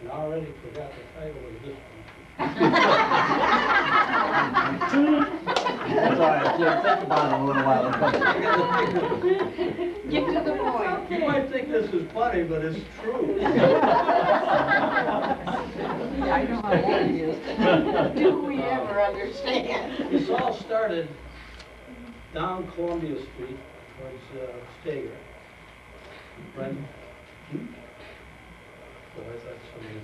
and I already forgot the title of this one. That's all right, Jim, think about it a little while. Get to the point. You might think this is funny, but it's true. I know how that is. Do we ever understand? This all started down Columbia Street towards Stager. When, oh, I thought somebody was.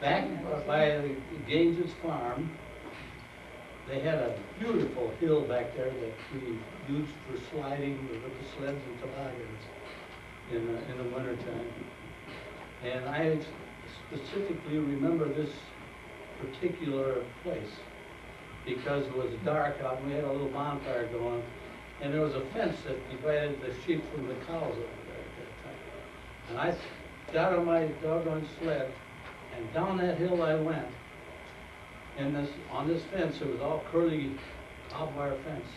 Back by Gaines's farm, they had a beautiful hill back there that we used for sliding with the sleds and toboggans in the wintertime. And I specifically remember this particular place because it was dark out and we had a little bonfire going, and there was a fence that divided the sheep from the cows over there at that time. And I got on my doggone sled, and down that hill I went. And on this fence, it was all curly barbed wire fence.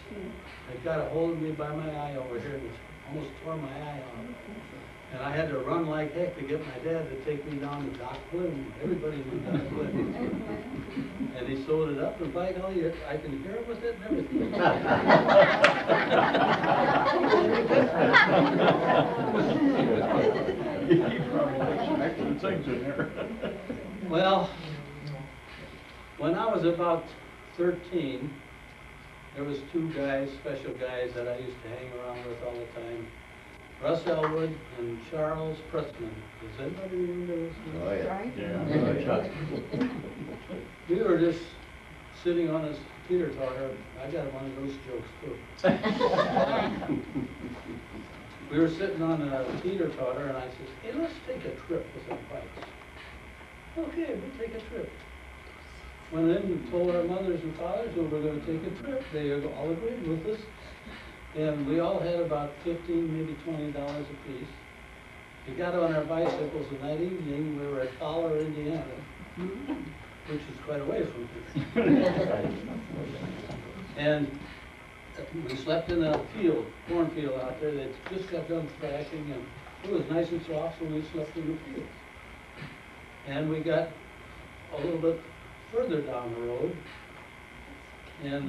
It got a hold of me by my eye over here and almost tore my eye out. And I had to run like heck to get my dad to take me down to Doc Flynn. Everybody knew Doc Flynn. And he sewed it up, and by golly, I can hear it with it and everything. You probably put some extra things in there. Well, when I was about 13, there was two guys, special guys, that I used to hang around with all the time. Russ Elwood and Charles Pressman. Does anybody remember this? Oh, yeah. Right? Yeah. We were just sitting on this teeter-totter. I got one of those jokes too. We were sitting on a teeter-totter, and I said, hey, let's take a trip with our bikes. Okay, we'll take a trip. Went in and told our mothers and fathers we were going to take a trip. They all agreed with us. And we all had about $15, maybe $20 apiece. We got on our bicycles, and that evening we were at Fowler, Indiana, which is quite a way from here. And we slept in a field, cornfield out there that just got done thrashing, and it was nice and soft, so we slept in the field. And we got a little bit further down the road, and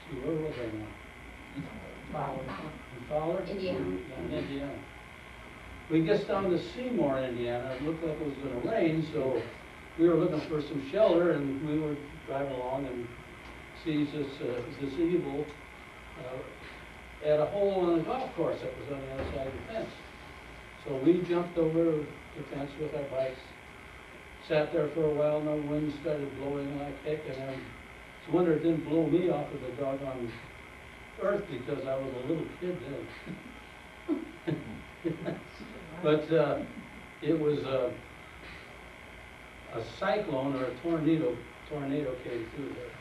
see, where was I now? Fowler? Indiana. Yeah, Indiana. We get down to Seymour, Indiana. It looked like it was going to rain, so we were looking for some shelter, and we were driving along and sees this eagle at a hole on the golf course that was on the other side of the fence. So we jumped over the fence with our bikes, sat there for a while, and the wind started blowing like heck, and then it's a wonder it didn't blow me off of the doggone earth because I was a little kid then. But it was a cyclone or a tornado came through there.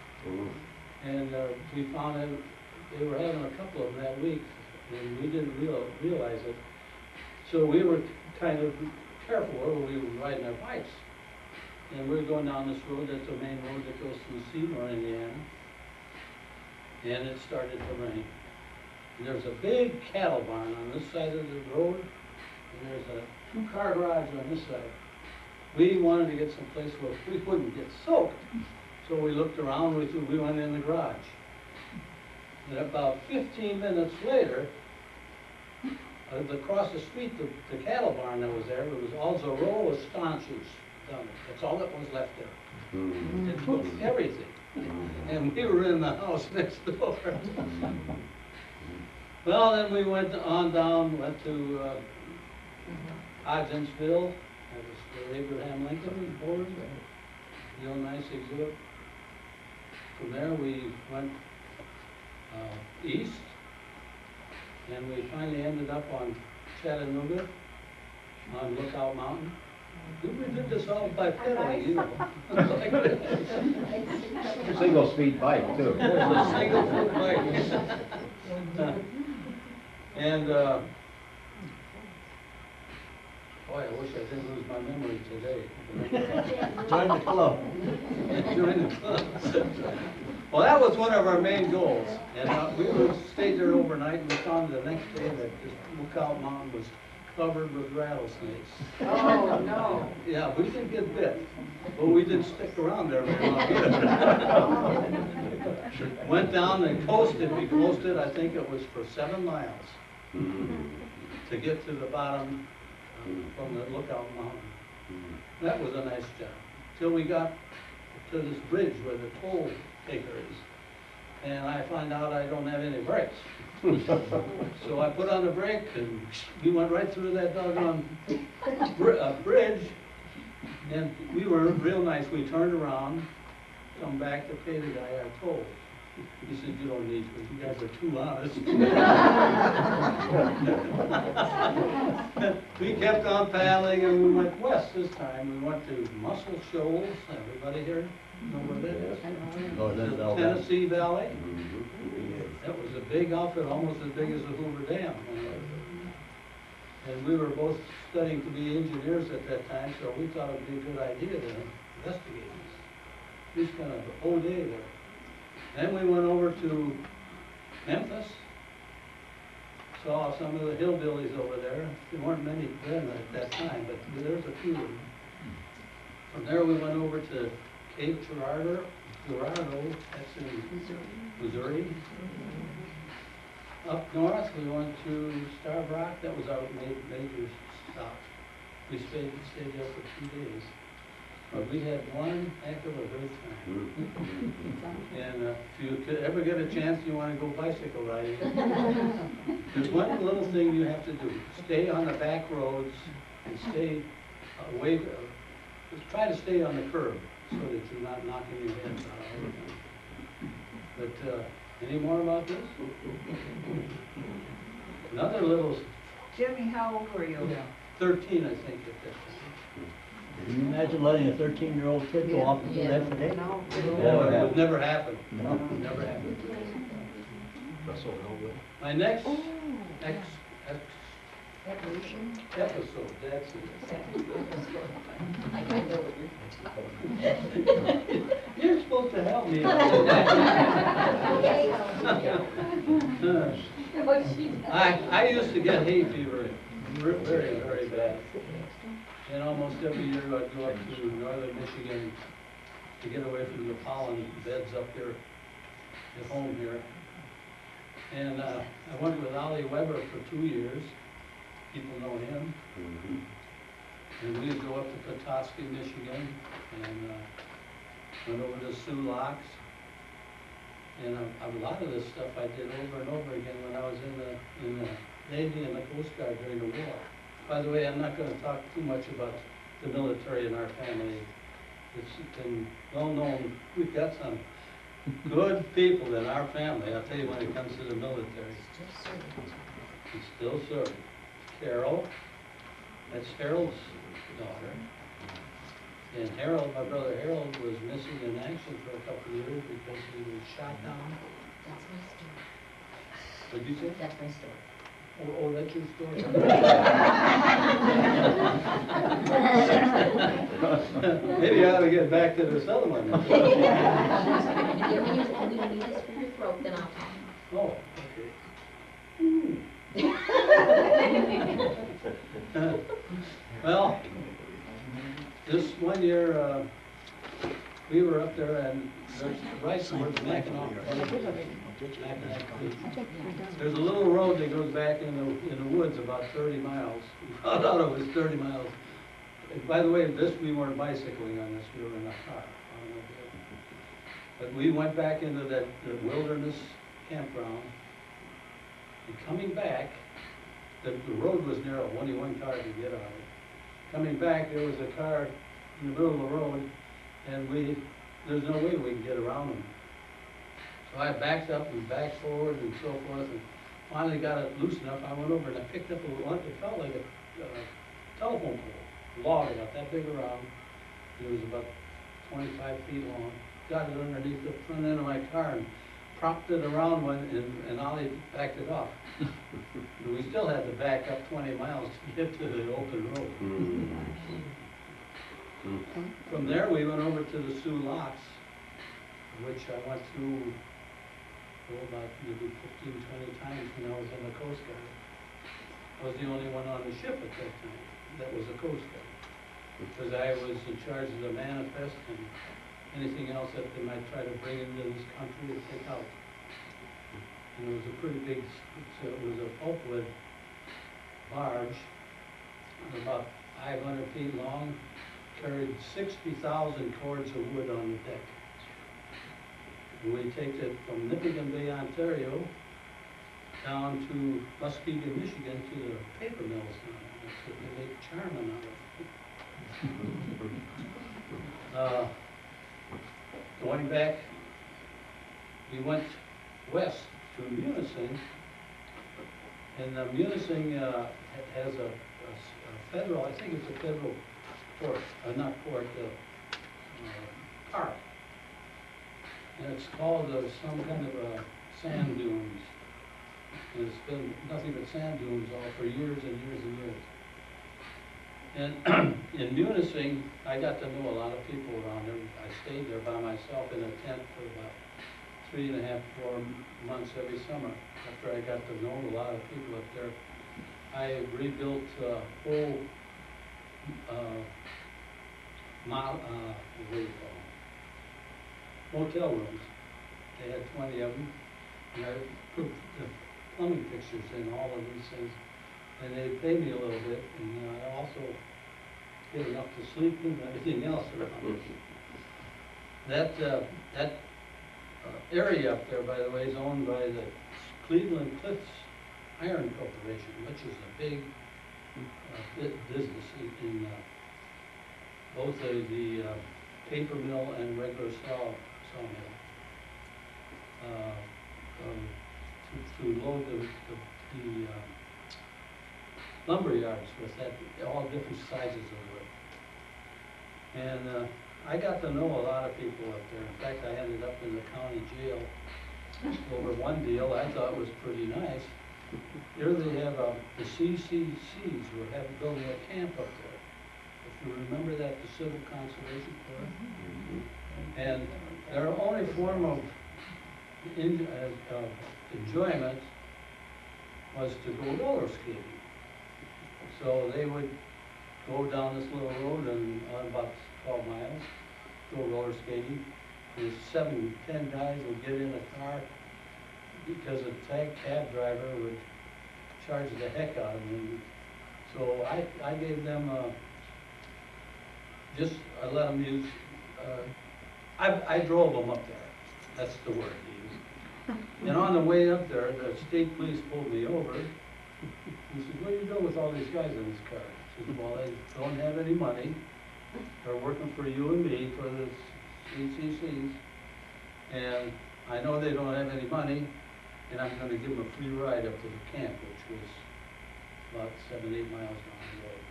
And we found out they were having a couple of them that week, and we didn't realize it. So we were kind of careful when we were riding our bikes. And we were going down this road, that's the main road that goes through Seymour, Indiana. And it started to rain. And there's a big cattle barn on this side of the road, and there's a two-car garage on this side. We wanted to get someplace where we wouldn't get soaked. So we looked around, we went in the garage. And about 15 minutes later, across the street, the cattle barn that was there was also a row of stanchions down there. That's all that was left there. It took everything. And we were in the house next door. Well, then we went on down, went to Hodgensville. That was where Abraham Lincoln was born. Real nice exhibit. From there we went east, and we finally ended up on Chattanooga, on Lookout Mountain. We did this all by pedaling, you know. Like Single speed bike too. It was a single foot bike. And boy, I wish I didn't lose my memory today. Join the club. Join the club. Well, that was one of our main goals, and stayed there overnight, and we found the next day that this Lookout Mountain was covered with rattlesnakes. Oh, no. Yeah, we didn't get bit, but we didn't stick around there very long either. Went down and coasted. We coasted, I think it was for 7 miles to get to the bottom from the Lookout Mountain. That was a nice job. Till we got to this bridge where the toll taker is. And I find out I don't have any brakes. So I put on the brake and we went right through that doggone bridge. And we were real nice. We turned around, come back to pay the guy our toll. He said, you don't need to, you guys are too honest. We kept on paddling and we went west this time. We went to Muscle Shoals. Everybody here know where that is? Oh, that's The all Tennessee Valley. That was a big outfit, almost as big as the Hoover Dam. And we were both studying to be engineers at that time, so we thought it would be a good idea to investigate this. This kind of a whole day there. Then we went over to Memphis, saw some of the hillbillies over there. There weren't many then at that time, but there's a few of them. From there we went over to Cape Girardeau, that's in Missouri. Up north, we went to Starved Rock, that was our major stop. We stayed there for 2 days. But we had one heck of a great time. And if you could ever get a chance, you want to go bicycle riding, there's one little thing you have to do. Stay on the back roads and stay away, just try to stay on the curb so that you're not knocking your heads out all the time. But any more about this? Another little, Jimmy, how old were you? 13 I think at that time. Can you imagine letting a 13-year-old kid go off and do that today? No. No, it would never happen. No. Never happen. My next episode, that's it. You're supposed to help me. I used to get hay fever very, very bad. And almost every year I'd go up to northern Michigan to get away from the pollen beds up here at home here. And I went with Ollie Weber for 2 years. People know him. And we'd go up to Petoskey, Michigan, and went over to Sioux Locks. And a lot of this stuff I did over and over again when I was in the Navy and the Coast Guard during the war. By the way, I'm not going to talk too much about the military in our family. It's been well known. We've got some good people in our family. I'll tell you when it comes to the military. It's still serving. Carol, that's Harold's daughter. And Harold, my brother Harold, was missing in action for a couple of years because he was shot down. That's my story. What'd you say? That's my story. Oh, that's your story? Maybe I ought to get back to this other one. Here, when you need this for your throat, then I'll talk. Oh, okay. Well, this one year, we were up there and there's right towards Mackinac. There's a little road that goes back in the woods about 30 miles. We found out it was 30 miles. And by the way, we weren't bicycling on this, we were in a car. But we went back into the wilderness campground. And coming back, the road was narrow, only one car could get on it. Coming back, there was a car in the middle of the road, and there's no way we can get around them. So I backed up and backed forward and so forth, and finally got it loose enough. I went over and I picked up it felt like a telephone pole, a log about that big around. It was about 25 feet long. Got it underneath the front end of my car and propped it around and Ollie backed it off. We still had to back up 20 miles to get to the open road. From there, we went over to the Sioux Locks which I went through, about maybe 15, 20 times when I was in the Coast Guard. I was the only one on the ship at that time that was a Coast Guard, because I was in charge of the manifest and anything else that they might try to bring into this country or take out. And it was a pretty big, so it was a pulpwood barge, about 500 feet long, carried 60,000 cords of wood on the deck. And we take it from Nipigon Bay, Ontario, down to Muskegon, Michigan, to the paper mills now. That's what they make charmin out of. Going back, we went west to Munising, and Munising has a federal, I think it's a federal port, not port, park. And it's called some kind of sand dunes. And it's been nothing but sand dunes all for years and years and years. And in Munising, I got to know a lot of people around there. I stayed there by myself in a tent for about 3.5, 4 months every summer. After I got to know a lot of people up there, I rebuilt whole what do you call them? Motel rooms. They had 20 of them, and I put the plumbing fixtures in all of these things, and they paid me a little bit, and I also get enough to sleep in and everything else around. That area up there, by the way, is owned by the Cleveland Cliffs Iron Corporation, which is a big business in both the paper mill and regular sawmill. To load the lumber yards with that, all different sizes of wood. And I got to know a lot of people up there. In fact, I ended up in the county jail over one deal I thought was pretty nice. Here they have the CCCs were building a camp up there. If you remember that, the Civil Conservation Corps. And their only form of enjoyment was to go roller skating. So they would go down this little road and on about 12 miles, go roller skating. There's 7, 10 guys would get in a car because a cab driver would charge the heck out of them. So I gave them I let them use, I drove them up there. That's the word they use. And on the way up there, the state police pulled me over. He said, "What are you doing with all these guys in this car?" I said, "Well, they don't have any money. They're working for you and me for the CCCs. And I know they don't have any money, and I'm going to give them a free ride up to the camp," which was about 7, 8 miles down the road.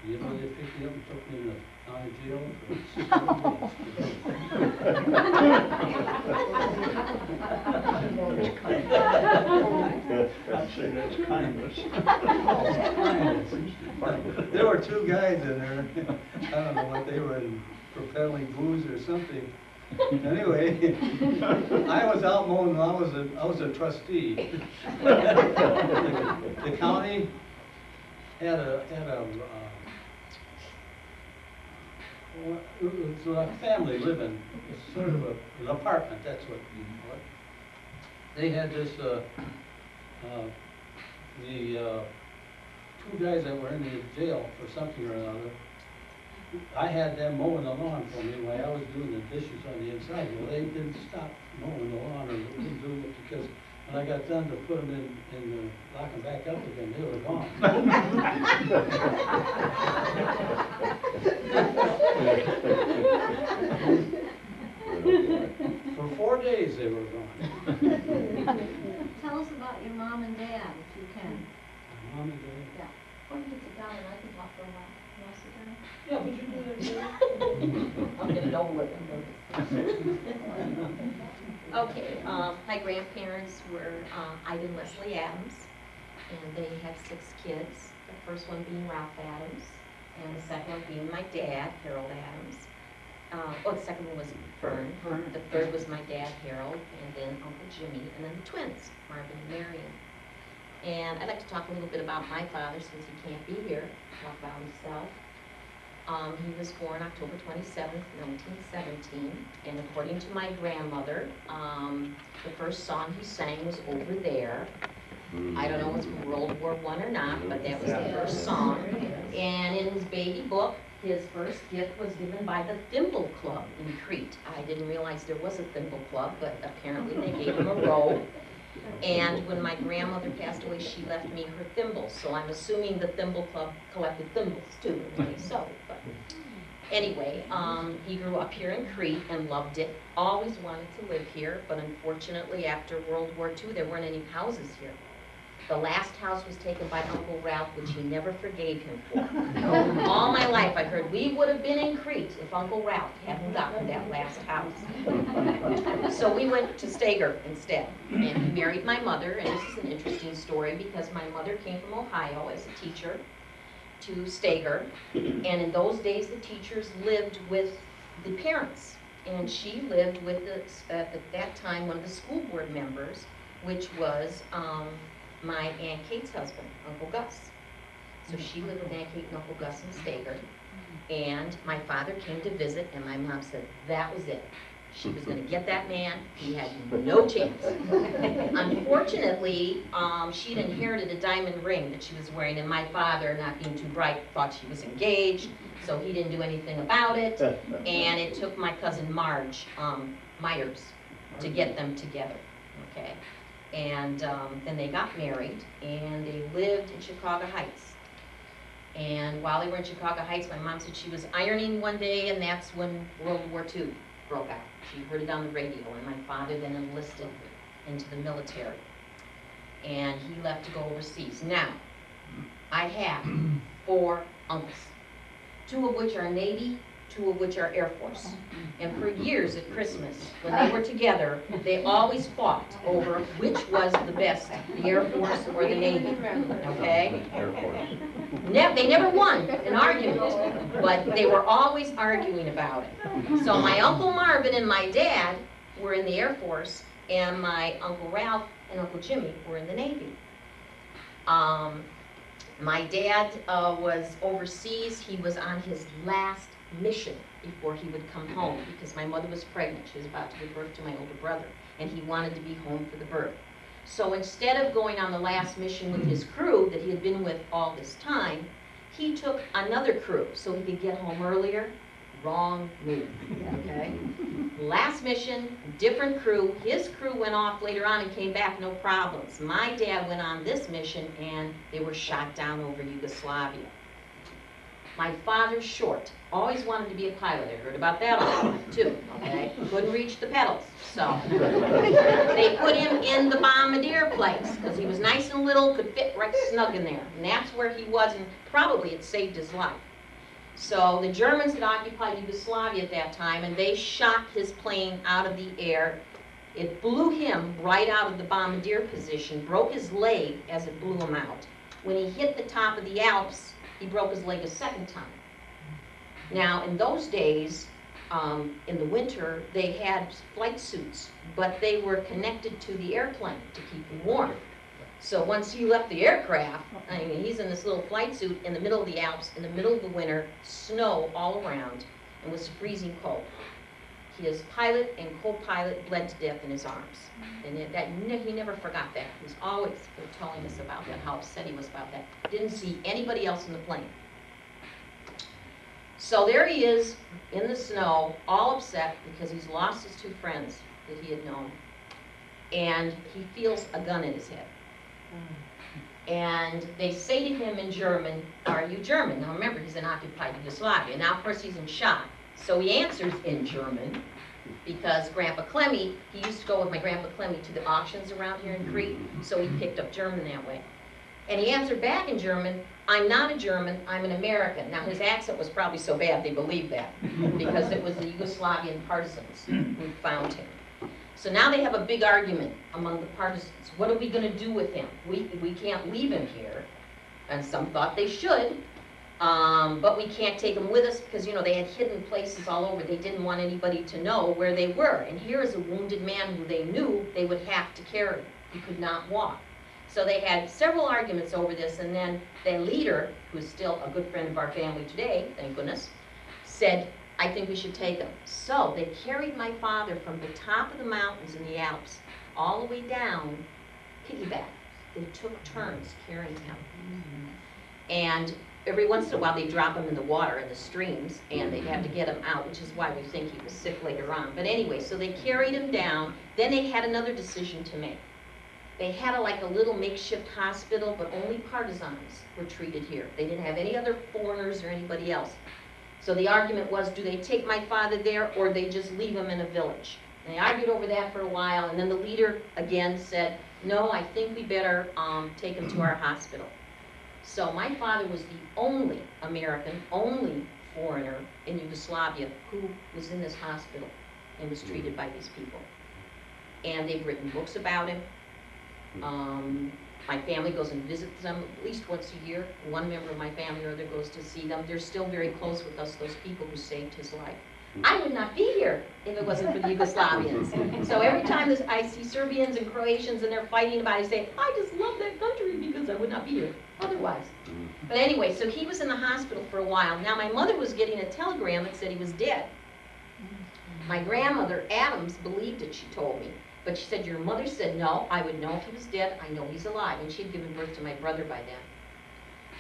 You know, they picked me up and took me in the county jail for 7 weeks. That's kindness. There were 2 guys in there. I don't know what they were in, propelling booze or something. Anyway, I was out mowing. I was a trustee. The county had a it was a family living. It's sort of an apartment. That's what you call it. They had this. The 2 guys that were in the jail for something or another, I had them mowing the lawn for me while I was doing the dishes on the inside. Well, they didn't stop mowing the lawn or didn't do it because when I got done to put them in lock them back up again, they were gone. For 4 days they were gone. Tell us about your mom and dad, if you can. My mom and dad. Yeah. Or you can sit down and I can talk for a while. You want to sit down? Yeah, but you do that. I'll get it over with. Okay, my grandparents were Ida and Leslie Adams, and they had 6 kids. The first one being Ralph Adams, and the second one being my dad, Harold Adams. the second one was Fern. The third was my dad, Harold, and then Uncle Jimmy, and then the twins, Marvin and Marion. And I'd like to talk a little bit about my father, since he can't be here, talk about himself. He was born October 27th, 1917, and according to my grandmother, the first song he sang was Over There. I don't know if it's World War I or not, but that was the first song. And in his baby book, his first gift was given by the Thimble Club in Crete. I didn't realize there was a Thimble Club, but apparently they gave him a robe. And when my grandmother passed away, she left me her thimbles. So I'm assuming the Thimble Club collected thimbles too, and they sewed. But anyway, he grew up here in Crete and loved it. Always wanted to live here, but unfortunately after World War II, there weren't any houses here. The last house was taken by Uncle Ralph, which he never forgave him for. All my life I heard, we would have been in Crete if Uncle Ralph hadn't gotten that last house. So we went to Stager instead, and he married my mother, and this is an interesting story because my mother came from Ohio as a teacher to Stager, and in those days the teachers lived with the parents, and she lived with, at that time, one of the school board members, which was my Aunt Kate's husband, Uncle Gus. So she lived with Aunt Kate and Uncle Gus in Stager. And my father came to visit, and my mom said that was it. She was going to get that man. He had no chance. Unfortunately, she'd inherited a diamond ring that she was wearing, and my father, not being too bright, thought she was engaged, so he didn't do anything about it. And it took my cousin Marge Myers to get them together. Okay. And then they got married, and they lived in Chicago Heights. And while they were in Chicago Heights, my mom said she was ironing one day, and that's when World War II broke out. She heard it on the radio, and my father then enlisted into the military. And he left to go overseas. Now, I have 4 uncles, 2 of which are Navy, 2 of which are Air Force. And for years at Christmas, when they were together, they always fought over which was the best, the Air Force or the Navy, okay? Air Force. They never won an argument, but they were always arguing about it. So my Uncle Marvin and my dad were in the Air Force, and my Uncle Ralph and Uncle Jimmy were in the Navy. My dad was overseas. He was on his last mission before he would come home because my mother was pregnant. She was about to give birth to my older brother, and he wanted to be home for the birth. So instead of going on the last mission with his crew that he had been with all this time, he took another crew so he could get home earlier. Wrong move, okay? Last mission, different crew. His crew went off later on and came back, no problems. My dad went on this mission, and they were shot down over Yugoslavia. My father's short. Always wanted to be a pilot. I heard about that all the time, too, okay? Couldn't reach the pedals, so they put him in the bombardier place because he was nice and little, could fit right snug in there. And that's where he was, and probably it saved his life. So the Germans had occupied Yugoslavia at that time, and they shot his plane out of the air. It blew him right out of the bombardier position, broke his leg as it blew him out. When he hit the top of the Alps, he broke his leg a second time. Now, in those days, in the winter, they had flight suits, but they were connected to the airplane to keep him warm. So once he left the aircraft, I mean, he's in this little flight suit in the middle of the Alps, in the middle of the winter, snow all around, and was freezing cold. His pilot and co-pilot bled to death in his arms. And he never forgot that. He was always telling us about that, how upset he was about that. Didn't see anybody else in the plane. So there he is in the snow, all upset because he's lost his 2 friends that he had known. And he feels a gun in his head. And they say to him in German, "Are you German?" Now remember, he's in occupied Yugoslavia. Now of course he's in shock. So he answers in German because Grandpa Clemmy, he used to go with my Grandpa Clemmy to the auctions around here in Crete, so he picked up German that way. And he answered back in German, "I'm not a German, I'm an American." Now his accent was probably so bad they believed that because it was the Yugoslavian partisans who found him. So now they have a big argument among the partisans. What are we going to do with him? We can't leave him here. And some thought they should. But we can't take them with us because, you know, they had hidden places all over. They didn't want anybody to know where they were. And here is a wounded man who they knew they would have to carry. He could not walk. So they had several arguments over this, and then the leader, who's still a good friend of our family today, thank goodness, said, I think we should take him. So they carried my father from the top of the mountains in the Alps all the way down, piggyback. They took turns carrying him. And every once in a while they drop him in the water, in the streams, and they have to get him out, which is why we think he was sick later on. But anyway, so they carried him down. Then they had another decision to make. They had like a little makeshift hospital, but only partisans were treated here. They didn't have any other foreigners or anybody else. So the argument was, do they take my father there, or they just leave him in a village? And they argued over that for a while, and then the leader again said, no, I think we better take him to our hospital. So my father was the only American, only foreigner in Yugoslavia who was in this hospital and was treated by these people. And they've written books about him. My family goes and visits them at least once a year. One member of my family or other goes to see them. They're still very close with us, those people who saved his life. I would not be here if it wasn't for the Yugoslavians. So every time I see Serbians and Croatians and they're fighting about it, I say, I just love that country because I would not be here otherwise. But anyway, so he was in the hospital for a while. Now my mother was getting a telegram that said he was dead. My grandmother, Adams, believed it, she told me. But she said, your mother said, no, I would know if he was dead. I know he's alive. And she had given birth to my brother by then.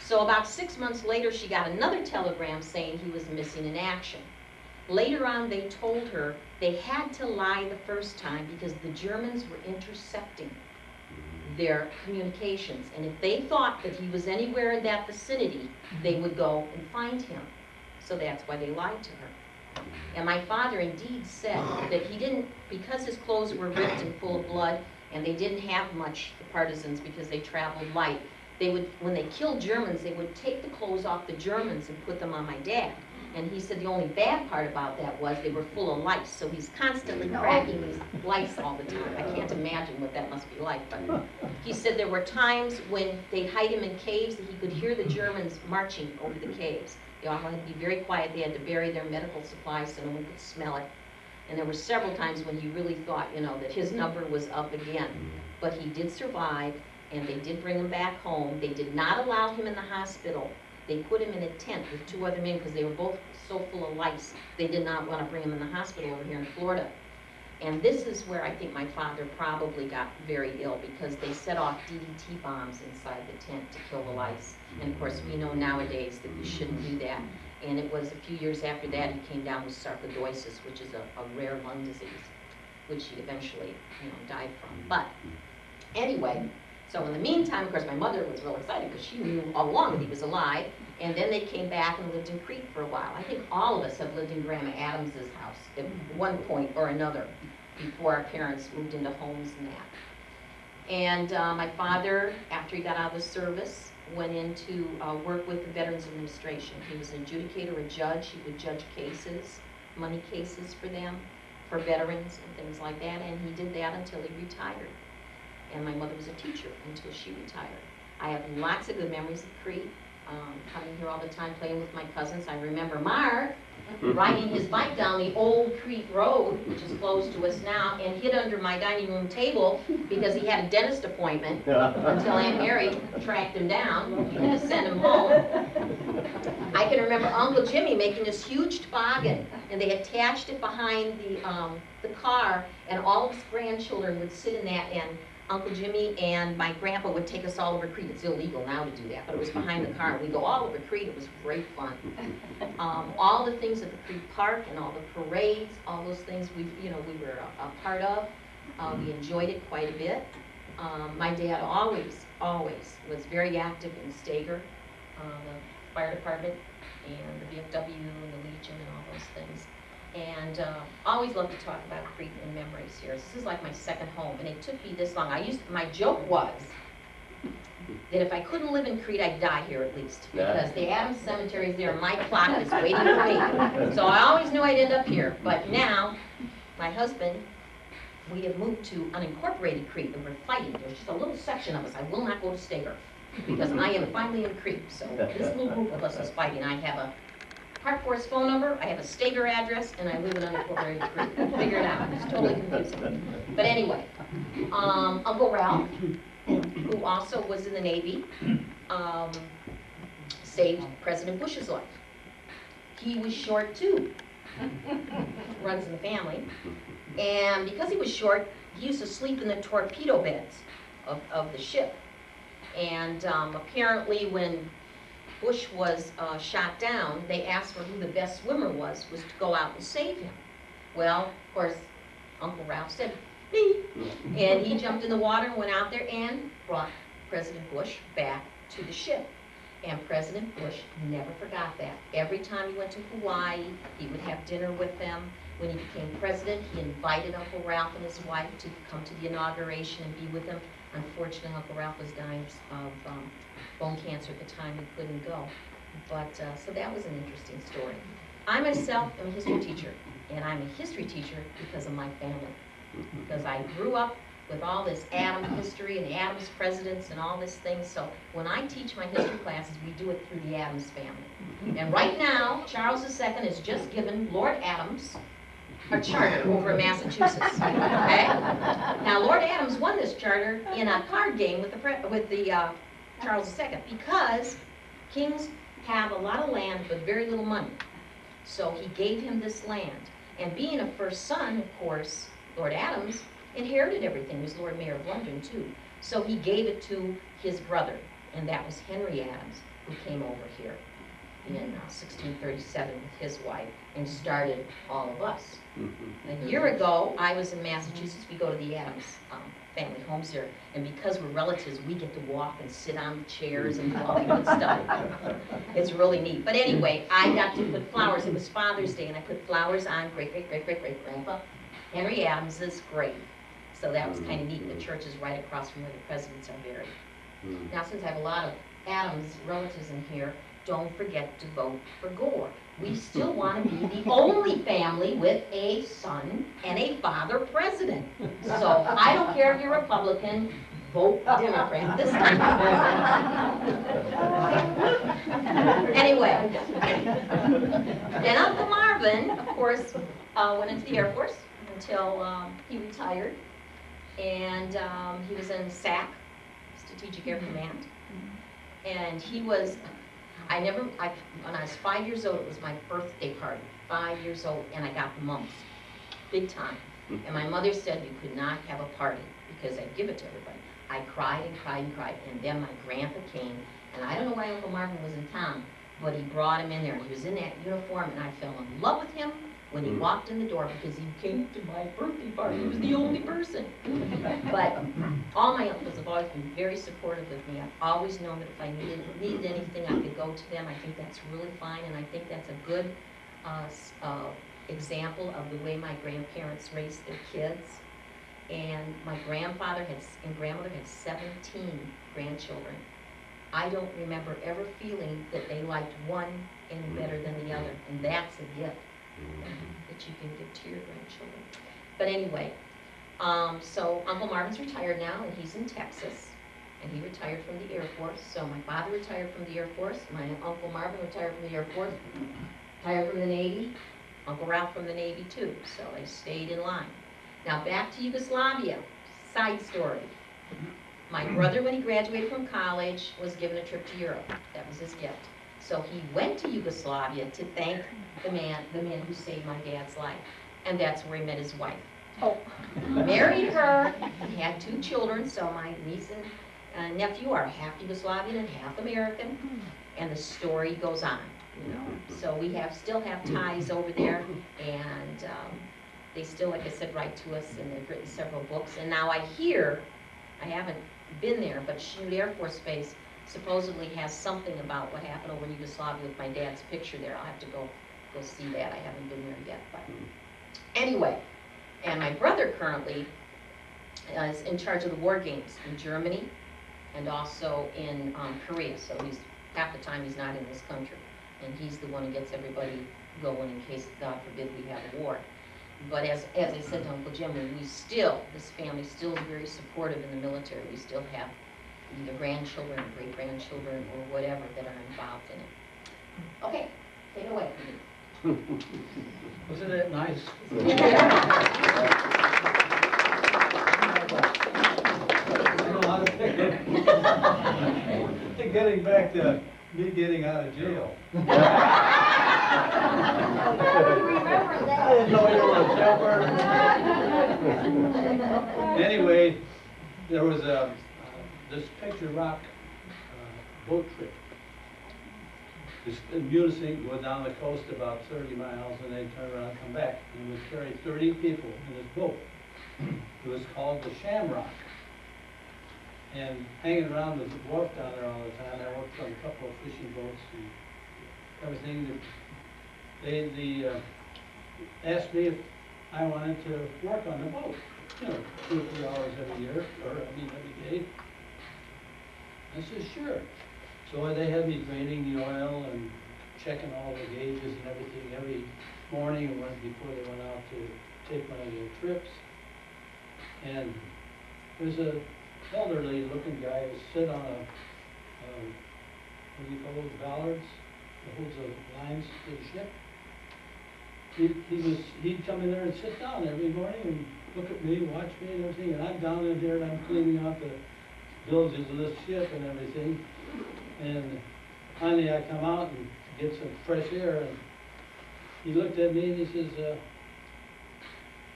So about 6 months later, she got another telegram saying he was missing in action. Later on, they told her they had to lie the first time because the Germans were intercepting their communications. And if they thought that he was anywhere in that vicinity, they would go and find him. So that's why they lied to her. And my father indeed said that he didn't, because his clothes were ripped and full of blood, and they didn't have much, the partisans, because they traveled light, they would, when they killed Germans, they would take the clothes off the Germans and put them on my dad. And he said the only bad part about that was they were full of lice, so he's constantly cracking these lice all the time. I can't imagine what that must be like. But he said there were times when they'd hide him in caves that he could hear the Germans marching over the caves. They all had to be very quiet. They had to bury their medical supplies so no one could smell it. And there were several times when he really thought, you know, that his number was up again. But he did survive, and they did bring him back home. They did not allow him in the hospital. They put him in a tent with 2 other men because they were both so full of lice. They did not want to bring him in the hospital over here in Florida. And this is where I think my father probably got very ill because they set off DDT bombs inside the tent to kill the lice. And of course, we know nowadays that you shouldn't do that. And it was a few years after that he came down with sarcoidosis, which is a rare lung disease, which he eventually, you know, died from. But anyway, so in the meantime, of course, my mother was real excited because she knew all along that he was alive. And then they came back and lived in Crete for a while. I think all of us have lived in Grandma Adams's house at one point or another before our parents moved into homes and that. And my father, after he got out of the service, went into work with the Veterans Administration. He was an adjudicator, a judge. He would judge cases, money cases for them, for veterans and things like that. And he did that until he retired. And my mother was a teacher until she retired. I have lots of good memories of Crete. Coming here all the time, playing with my cousins. I remember Mark riding his bike down the old Crete Road, which is closed to us now, and hid under my dining room table because he had a dentist appointment until Aunt Mary tracked him down and to send him home. I can remember Uncle Jimmy making this huge toboggan, and they attached it behind the car, and all of his grandchildren would sit in that, and Uncle Jimmy and my grandpa would take us all over Crete. It's illegal now to do that, but it was behind the car. We'd go all over Crete. It was great fun. All the things at the Crete Park and all the parades, all those things we were a part of. We enjoyed it quite a bit. My dad always was very active in Stager, the fire department, and the VFW and the Legion and all those things. And always love to talk about Crete and memories here. This is like my second home, and it took me this long. My joke was that if I couldn't live in Crete, I'd die here at least, because the Adams Cemetery is there, and my clock is waiting for me. So I always knew I'd end up here. But now, my husband, we have moved to unincorporated Crete, and we're fighting. There's just a little section of us. I will not go to Stager. because I am finally in Crete. So this little group of us is fighting. I have a Park Forest phone number, I have a Stager address, and I live in unincorporated Crete. Figure it out. It's totally confusing. But anyway, Uncle Ralph, who also was in the Navy, saved President Bush's life. He was short too. Runs in the family. And because he was short, he used to sleep in the torpedo beds of the ship. And apparently when Bush was shot down, they asked for who the best swimmer was to go out and save him. Well, of course, Uncle Ralph said, me. And he jumped in the water and went out there and brought President Bush back to the ship. And President Bush never forgot that. Every time he went to Hawaii, he would have dinner with them. When he became president, he invited Uncle Ralph and his wife to come to the inauguration and be with him. Unfortunately, Uncle Ralph was dying of bone cancer at the time and couldn't go. But, so that was an interesting story. I myself am a history teacher, and I'm a history teacher because of my family. Because I grew up with all this Adams history and Adams presidents and all this thing. So when I teach my history classes, we do it through the Adams family. And right now, Charles II has just given Lord Adams a charter over in Massachusetts. Okay? Now, Lord Adams won this charter in a card game with the Charles II because kings have a lot of land but very little money. So he gave him this land. And being a first son, of course, Lord Adams inherited everything. He was Lord Mayor of London, too. So he gave it to his brother, and that was Henry Adams, who came over here in 1637 with his wife and started all of us. A year ago, I was in Massachusetts. We go to the Adams family homes here, and because we're relatives, we get to walk and sit on chairs and all that good stuff. It's really neat. But anyway, I got to put flowers. It was Father's Day, and I put flowers on great-great-great-great-great-grandpa Henry Adams's grave. So that was kind of neat. The church is right across from where the presidents are buried. Now, since I have a lot of Adams relatives in here, don't forget to vote for Gore. We still want to be the only family with a son and a father president. So I don't care if you're Republican, vote Democrat this time. Anyway, and Uncle Marvin, of course, went into the Air Force until he retired. And he was in SAC, Strategic Air Command. And he was, when I was 5 years old, it was my birthday party, 5 years old, and I got the mumps, big time. And my mother said you could not have a party because I'd give it to everybody. I cried and cried and cried, and then my grandpa came, and I don't know why Uncle Marvin was in town, but he brought him in there, and he was in that uniform, and I fell in love with him when he walked in the door because he came to my birthday party. He was the only person. But all my uncles have always been very supportive of me. I've always known that if I needed anything, I could go to them. I think that's really fine, and I think that's a good example of the way my grandparents raised their kids. And my grandfather and grandmother had 17 grandchildren. I don't remember ever feeling that they liked one any better than the other, and that's a gift that you can give to your grandchildren. But anyway, so Uncle Marvin's retired now, and he's in Texas, and he retired from the Air Force. So my father retired from the Air Force, my Uncle Marvin retired from the Air Force, retired from the Navy, Uncle Ralph from the Navy too, so they stayed in line. Now back to Yugoslavia, side story. My brother, when he graduated from college, was given a trip to Europe. That was his gift. So he went to Yugoslavia to thank the man who saved my dad's life. And that's where he met his wife. Oh, married her, he had 2 children, so my niece and nephew are half Yugoslavian and half American, and the story goes on, you know. So we still have ties over there, and they still, like I said, write to us, and they've written several books. And now I hear, I haven't been there, but Chinook Air Force Base supposedly has something about what happened over in Yugoslavia with my dad's picture there. I'll have to go see that. I haven't been there yet. But anyway, and my brother currently is in charge of the war games in Germany and also in Korea. So he's half the time he's not in this country. And he's the one who gets everybody going in case, God forbid, we have a war. But as I said to Uncle Jim, this family still is very supportive in the military. We still have either grandchildren, great-grandchildren, or whatever that are involved in it. Okay, take it away. Wasn't it nice? I know how to pick it. Getting back to me getting out of jail. I didn't know you were a jailbird. Anyway, there was this picture rock boat trip. This unison go down the coast about 30 miles and they turn around and come back. And we carried 30 people in this boat. It was called the Shamrock. And hanging around the wharf down there all the time, I worked on a couple of fishing boats and everything. They asked me if I wanted to work on the boat, 2 or 3 hours every year, every day. I said, sure. So they had me draining the oil and checking all the gauges and everything every morning before they went out to take one of their trips. And there's a elderly looking guy who sit on a, what do you call those, bollards that holds the lines to the ship. He'd come in there and sit down every morning and look at me, watch me and everything, and I'm down in there and I'm cleaning out the bilges of this ship and everything. And finally I come out and get some fresh air and he looked at me and he says,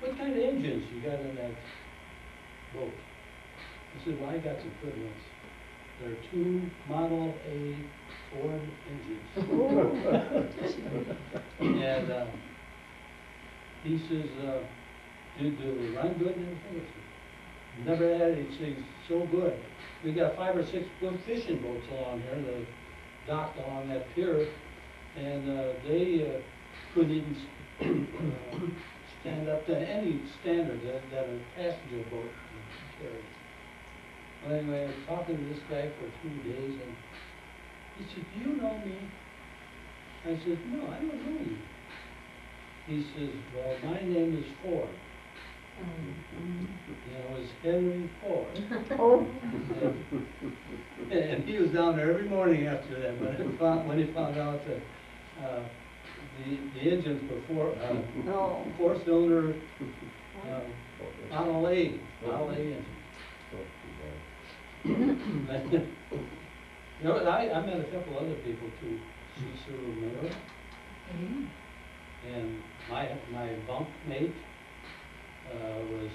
what kind of engines you got in that boat? I said, well, I got some good ones. There are 2 Model A Ford engines. And he says, do they run good and everything? I said, never had anything so good. We got 5 or 6 good fishing boats along here that docked along that pier, and they couldn't even stand up to any standard that a passenger boat carries. Well, anyway, I was talking to this guy for 2 days, and he said, do you know me? I said, no, I don't know you. He says, well, my name is Ford. And it was Henry Ford. And he was down there every morning after that, when he found out that the engines were 4-cylinder Model A engines. You know, I met a couple other people too. Cecil Miller, and my bunk mate was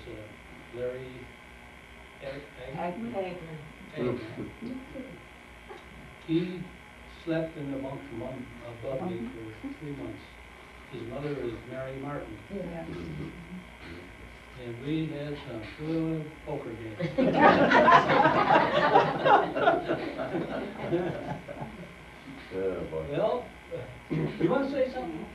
Larry Eggman. He slept in the bunk above me for 3 months. His mother is Mary Martin. And we had some good poker games. Well, you want to say something?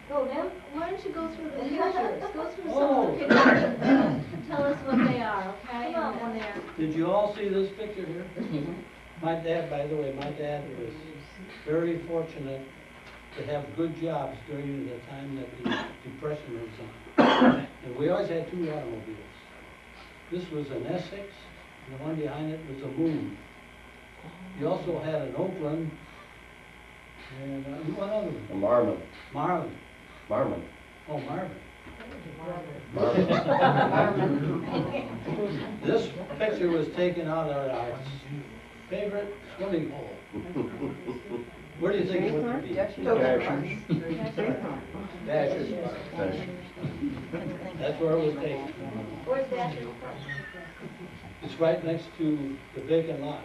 Go then. Why don't you go through the pictures? Go through some of the pictures. Tell us what they are, okay? And there. Did you all see this picture here? My dad, by the way, my dad was very fortunate to have good jobs during the time that the Depression was on. And we always had 2 automobiles. This was an Essex, and the one behind it was a Moon. He also had an Oakland, and one other one. A Marmon. Marlin. Marmon. Oh, Marvin. Marmon. This picture was taken out of our favorite swimming hole. Where do you think it would be? Dashers. Dashers. That's where it was taken. Where's Dasher? It's right next to the vacant lot.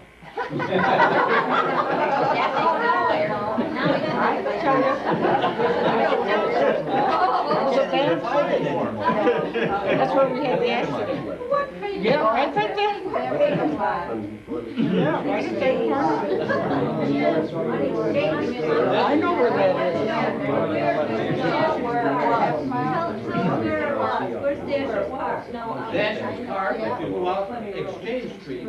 That's where we had the accident. Yeah, right there. Yeah, right at that corner. I know where that Where's Dasher's Park? Dasher's Park, if you go out Exchange Street,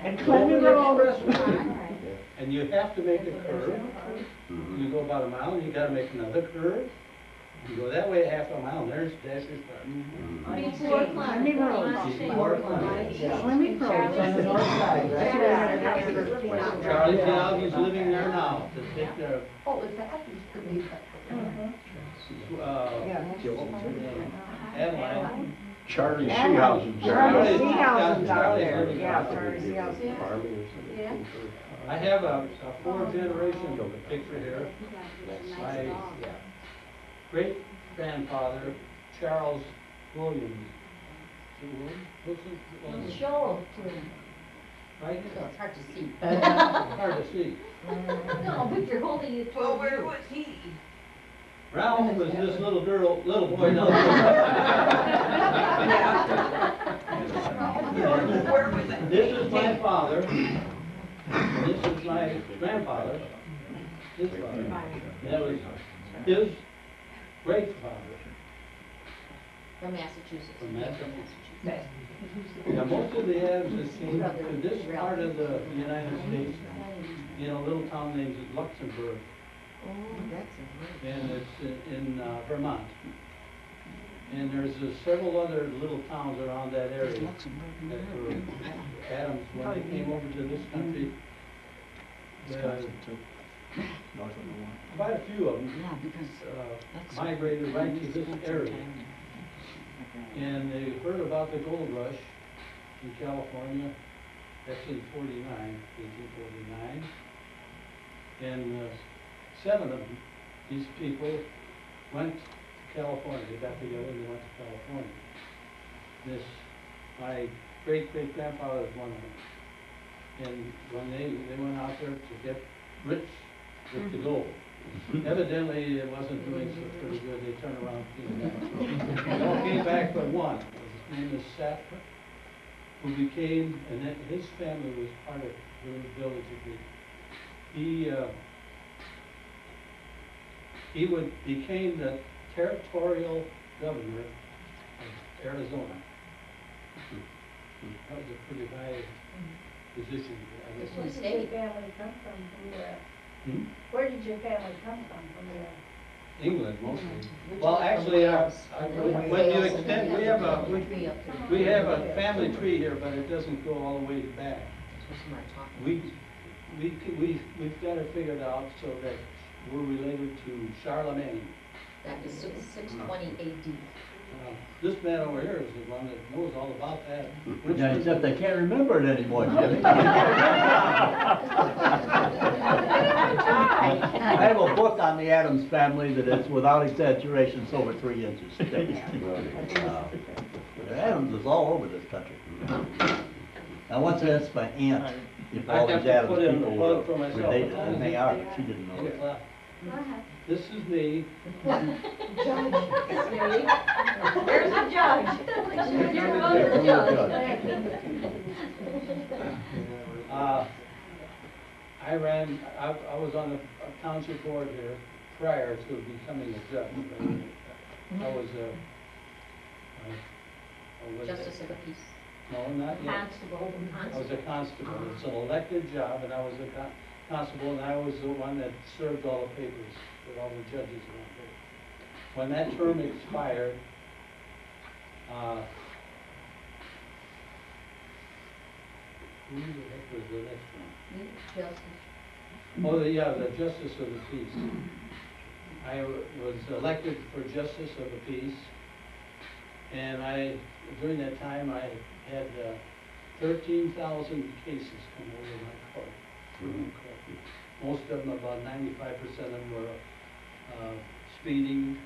And over Clemmy the Road. expressway, and you have to make a curve. You go about a mile, and you gotta make another curve, You go that way half a mile, and there's Dasher's Park. Before Clemens. Before Clemens. Swimming pools on the north side, right? Charlie Pialgi's living there now to take care of, Oh, is that? Adeline. Charlie Seehausen's there. Charlie Seehausen's out Charlie's there, living yeah, there. Charlie Seehausen. Farming or something. Yeah. I have a four-generation picture here. My great-grandfather, Charles Williams. Wilson? Show. Right So here. it's hard to see. Hard to see. No, but you're holding it toward you. was he? Ralph was this little boy down there. This is my father. This is my grandfather. His father. That was his great father From Massachusetts. from Massachusetts. Now, most of the Adams that came to this part of the United States in a little town named Luxembourg, and it's in Vermont. And there's several other little towns around that area that were Adams when they came over to this country. Quite a few of them migrated right to this area. And they heard about the gold rush in California. That's in 1849. And 7 of them, these people went to California. They got together and they went to California. My great-great-grandfather was one of them. And when they went out there to get rich with the gold, evidently it wasn't doing so pretty good. They turned around and came back. They all came back but one. His name is Sattler, who became, and then his family was part of the village of Crete. He became the territorial governor of Arizona. That was a pretty high position. Where did your family come from there? Hmm? Where did your family come from there? England mostly. Well, actually, when you extend, we have a family tree here, but it doesn't go all the way back. We've got it figured out so that we're related to Charlemagne. That was 620 AD. This man over here is the one that knows all about that. Yeah, except I can't remember it anymore, Jimmy. I have a book on the Addams family that is, without exaggeration, it's over 3 inches thick. The Addams is all over this country. I once asked my aunt if all these Addams people were related, and they are, but she didn't know that. This is me. There's a judge. Here goes the judge. I was on the township board here prior to becoming a judge. I was Justice of the Peace. No, not yet. Constable. I was a constable. It's an elected job, and I was a constable, and I was the one that served all the papers with all the judges around here. When that term expired, who the heck was the next one? Justice. Oh, the Justice of the Peace. I was elected for Justice of the Peace, and during that time, I had 13,000 cases come over my court. Most of them, about 95% of them were speeding,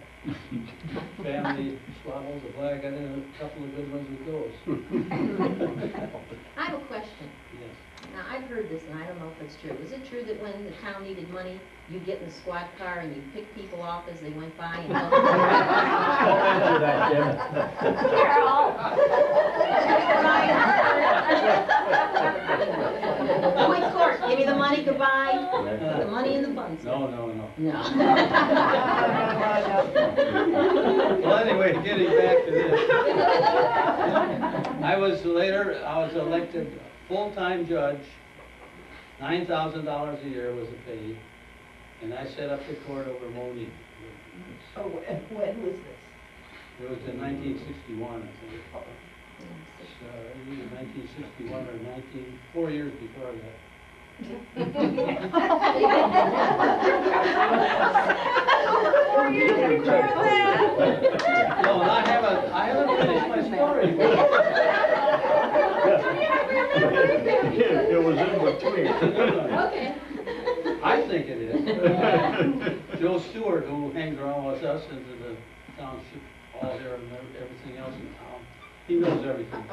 family squabbles. Well, I got in a couple of good ones with those. I have a question. Yes. Now, I've heard this, and I don't know if it's true. Is it true that when the town needed money, you get in the squad car and you pick people off as they went by and help them? Don't answer that, Jim. Carol. Quick court, give me the money, goodbye. The money in the funds. No. No. Well, anyway, getting back to this. I was elected full-time judge. $9,000 a year was the pay. And I set up the court over Monique. Oh, when was this? It was in 1961, I think. Either 1961 or 4 years before that. 4 years before that. No, and I haven't finished my story. It was in between. Okay. I think it is. Joe Stewart, who hangs around with us into the township hall here and everything else in town, he knows everything.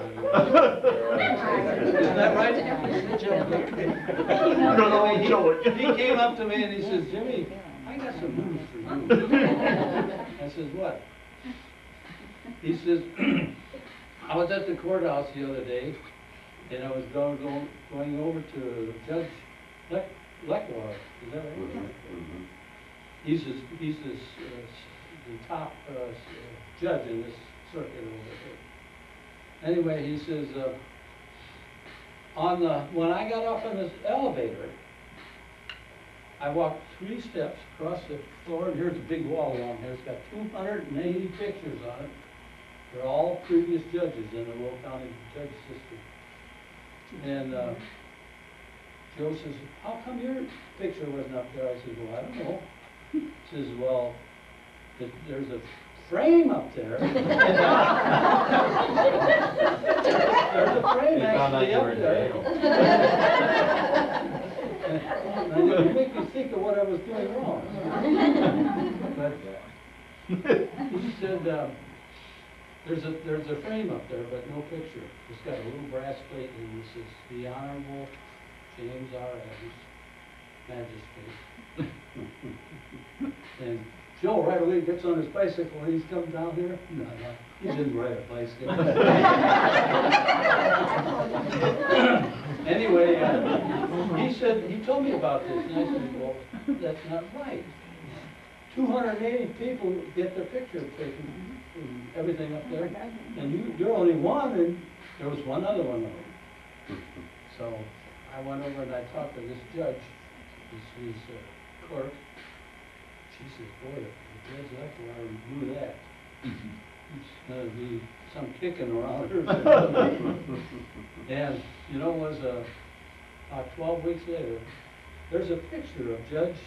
Isn't that right? He came up to me and he says, Jimmy, I got some news for you. I says, what? He says, I was at the courthouse the other day, and I was going over to Judge Leclerc. Is that right? He's the top judge in this circuit over there. Anyway, he says, when I got off on this elevator, I walked 3 steps across the floor, and here's a big wall along here. It's got 280 pictures on it. They're all previous judges in the Will County Judge System. And Joe says, how come your picture wasn't up there? I said, well, I don't know. He says, well, there's a frame up there. There's a frame actually up there. And it make me think of what I was doing wrong. But he said, there's a frame up there, but no picture. It's got a little brass plate, and it says, the Honorable James R. Adams, Magistrate. And Joe right away gets on his bicycle and he's come down here. No, he didn't ride a bicycle. Anyway, he told me about this, and I said, well, that's not right. 280 people get their picture taken and everything up there, and you're only one, and there was one other one of them. So I went over and I talked to this judge, his clerk. She says, boy, if Judge Leclerc knew that, it's going to be some kicking around her. And, you know, it was about 12 weeks later, there's a picture of Judge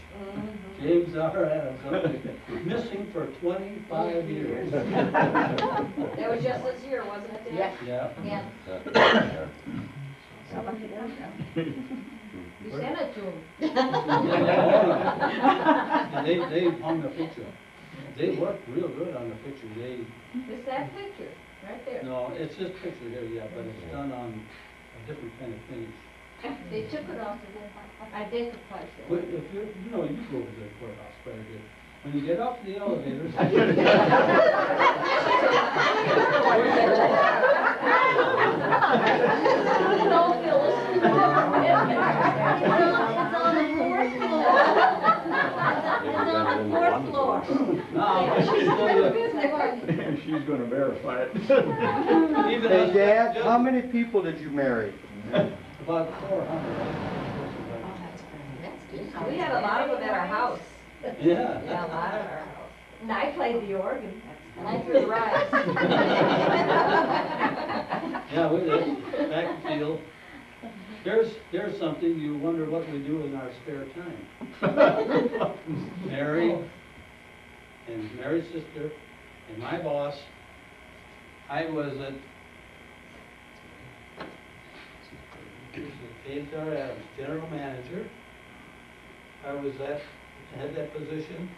James R. Adams up there, missing for 25 years. That was just this year, wasn't it, Dan? Yeah. Yeah. You sent it to him. And they hung the picture. They worked real good on the picture. It's that picture, right there. No, it's this picture here, yeah, but it's done on a different kind of finish. They took it off the identified it. But if you go to the courthouse quite a bit. When you get off the elevator. No, Phyllis. It's on the 4th floor. It's on the 4th floor. No, She's gonna verify it. even Hey, us Dad, judges- how many people did you marry? About 400. That's good. We had a lot of them at our house. Yeah. Yeah, a lot at our house. And I played the organ. And I threw the rice. Yeah, we did. Back and field. There's something you wonder what we do in our spare time. Mary and Mary's sister and my boss. I was at James R. Adams, general manager. I had that position.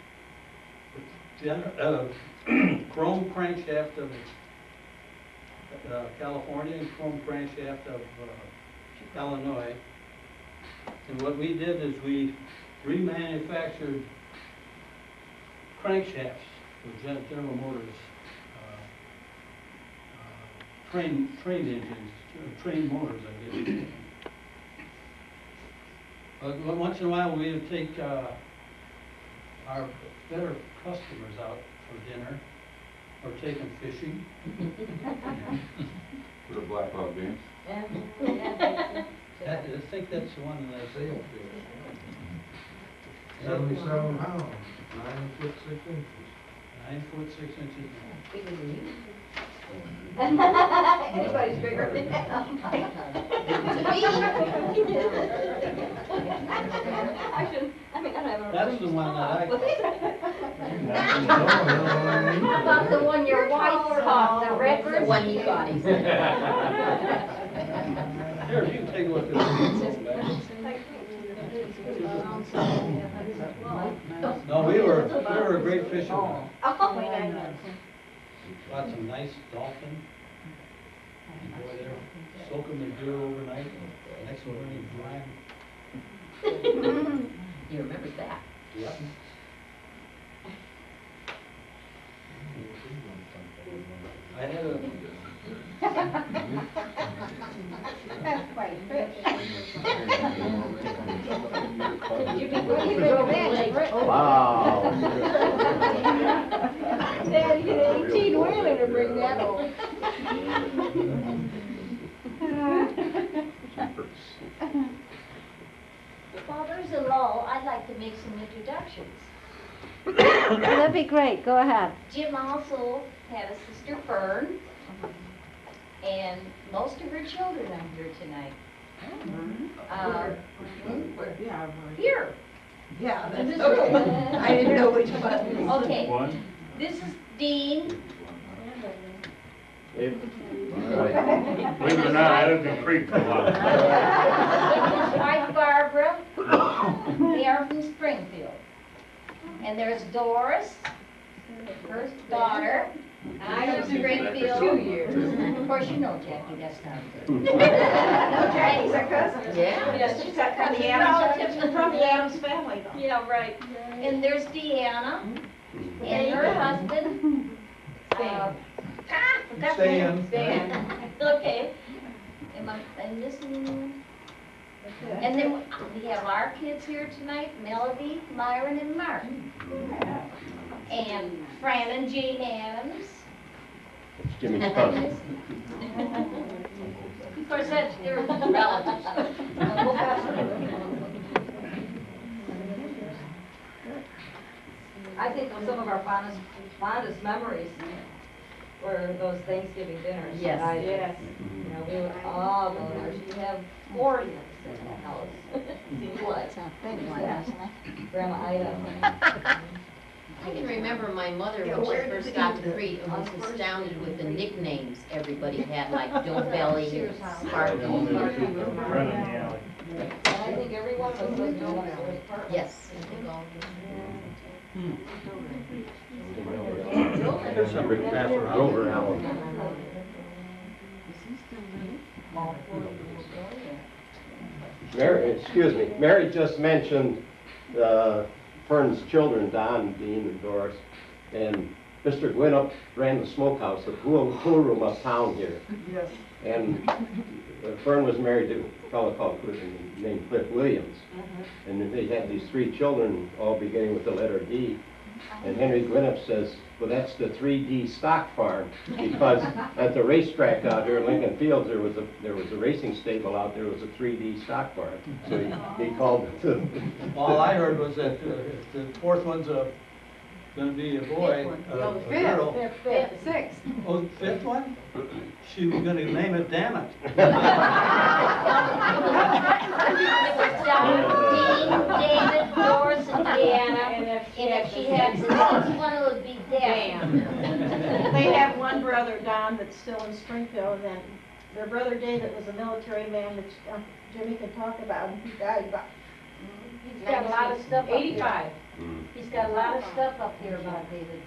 Chrome crankshaft of California and chrome crankshaft of Illinois. And what we did is we remanufactured crankshafts for General Motors, train engines, train motors, I guess. But once in a while, we would take our better customers out for dinner or take them fishing. For the Black Hog Dance. I think that's the one in that sale field. 77 pounds, 9 foot 6 inches. 9 foot 6 inches. Bigger than you. Anybody's bigger than him. I don't have a. That's the one that I. How about the one your wife caught, the red The bird? one he got, he said. Here, you can take a look at this. No, we were a great fishermen. Oh, my goodness. Caught some nice dolphin. And boy, they're soaking the deer overnight. Next morning, drying. He remembers that. Yep. I had a. That's quite a fish. Wow. Dad, you get 18 whaler to bring that over. While there's a lull, I'd like to make some introductions. That'd be great, go ahead. Jim also had a sister Fern, and most of her children are here tonight. Here. Yeah, that's okay. okay. I didn't know which one. Okay, One. this is Dean. Believe it or not, I lived in Crete for a while. His wife Barbara. They are from Springfield. And there's Doris, her daughter. I live in Springfield. 2 years. Of course, you know Jackie, that's not good. Jackie's our cousin. Yeah. Yes, she's got From the relatives. Adams, from the Adams family, though. Yeah, right. And there's Deanna and her husband. Stan. Okay. And this, and then we have our kids here tonight, Melody, Myron, and Martin. And Fran and Jane Adams. Jimmy's cousin. Of course, that's their relatives. I think some of our fondest memories were those Thanksgiving dinners. Yes. Yes. You know, we would all go there. You have 40 of us in that house. Seems like. It's a big one, isn't it? Grandma Ida. I can remember my mother when she first got to Crete and was astounded with the nicknames everybody had, like Bill Belly, Sparky. Run in the alley. And I think every one of us was known as a part. Yes. I think all There's some big pass around. Grover Allen. Mary just mentioned Fern's children, Don, Dean, and Doris, and Mr. Gwinnett ran the smokehouse, the pool room uptown here. Yes. And Fern was married to a fellow called named Cliff Williams. And they had these 3 children, all beginning with the letter D. And Henry Gwinnett says, well, that's the 3D stock farm, because at the racetrack out here in Lincoln Fields, there was a racing stable out there, it was a 3D stock farm. So he called it the... All I heard was that the 4th one's gonna be a boy, a girl. Fifth, sixth. Oh, 5th one? She was gonna name it Damn It. It was Don, Dean, David, Doris, and Deanna. And if she had the sixth one, it would be Dan. They have one brother, Don, that's still in Springfield, and then their brother David was a military man that Jimmy can talk about, and he died about. He's got a lot of stuff up here. 85. He's got a lot of stuff up here about David.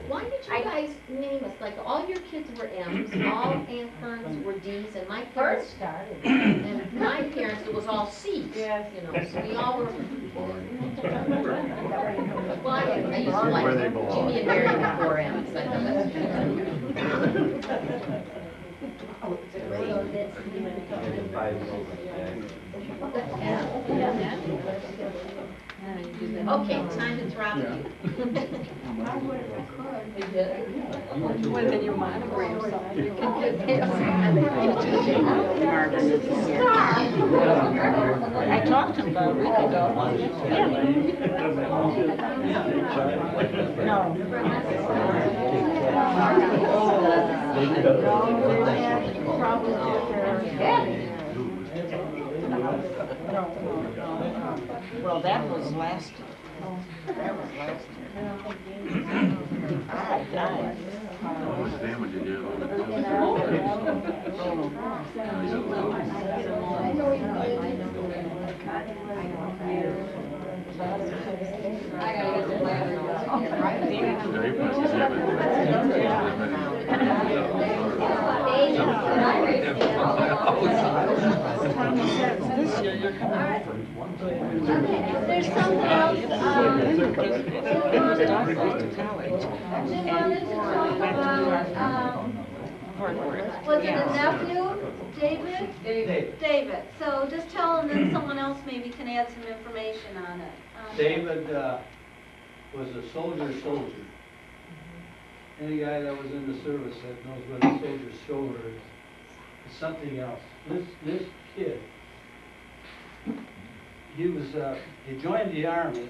Why did you guys name us, like, all your kids were M's, all Aunt Fern's were D's, and my First parents, started. and my parents, it was all C's. Yes. You know, so we all were. Well, I used to like Where they belong. Jimmy and Mary before M's, I thought that's Okay, time to drop you. Well, then you monogram something. You can get this. Marvin is here. I talked to him about a week ago. Well, that was last year. That was last year. I died. What's damage you did on I gotta get the ladder. This year you're coming over. There's something else, His daughter goes to college. Jim wanted to talk about, was it a nephew, David? David, so just tell him, then someone else maybe can add some information on it. David was a soldier. Any guy that was in the service that knows what a soldier's shoulder is something else. This kid, he joined the Army,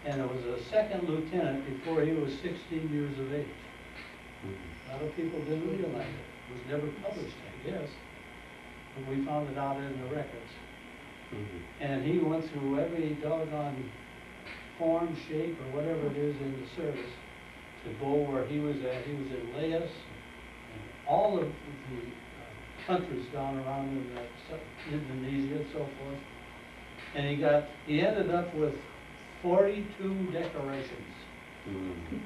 and it was a second lieutenant before he was 16 years of age. A lot of people didn't realize it. It was never published, I guess, but we found it out in the records. And he went through every doggone form, shape, or whatever it is in the service to go where he was at. He was in Laos and all of the countries down around in Indonesia and so forth. And he ended up with 42 decorations.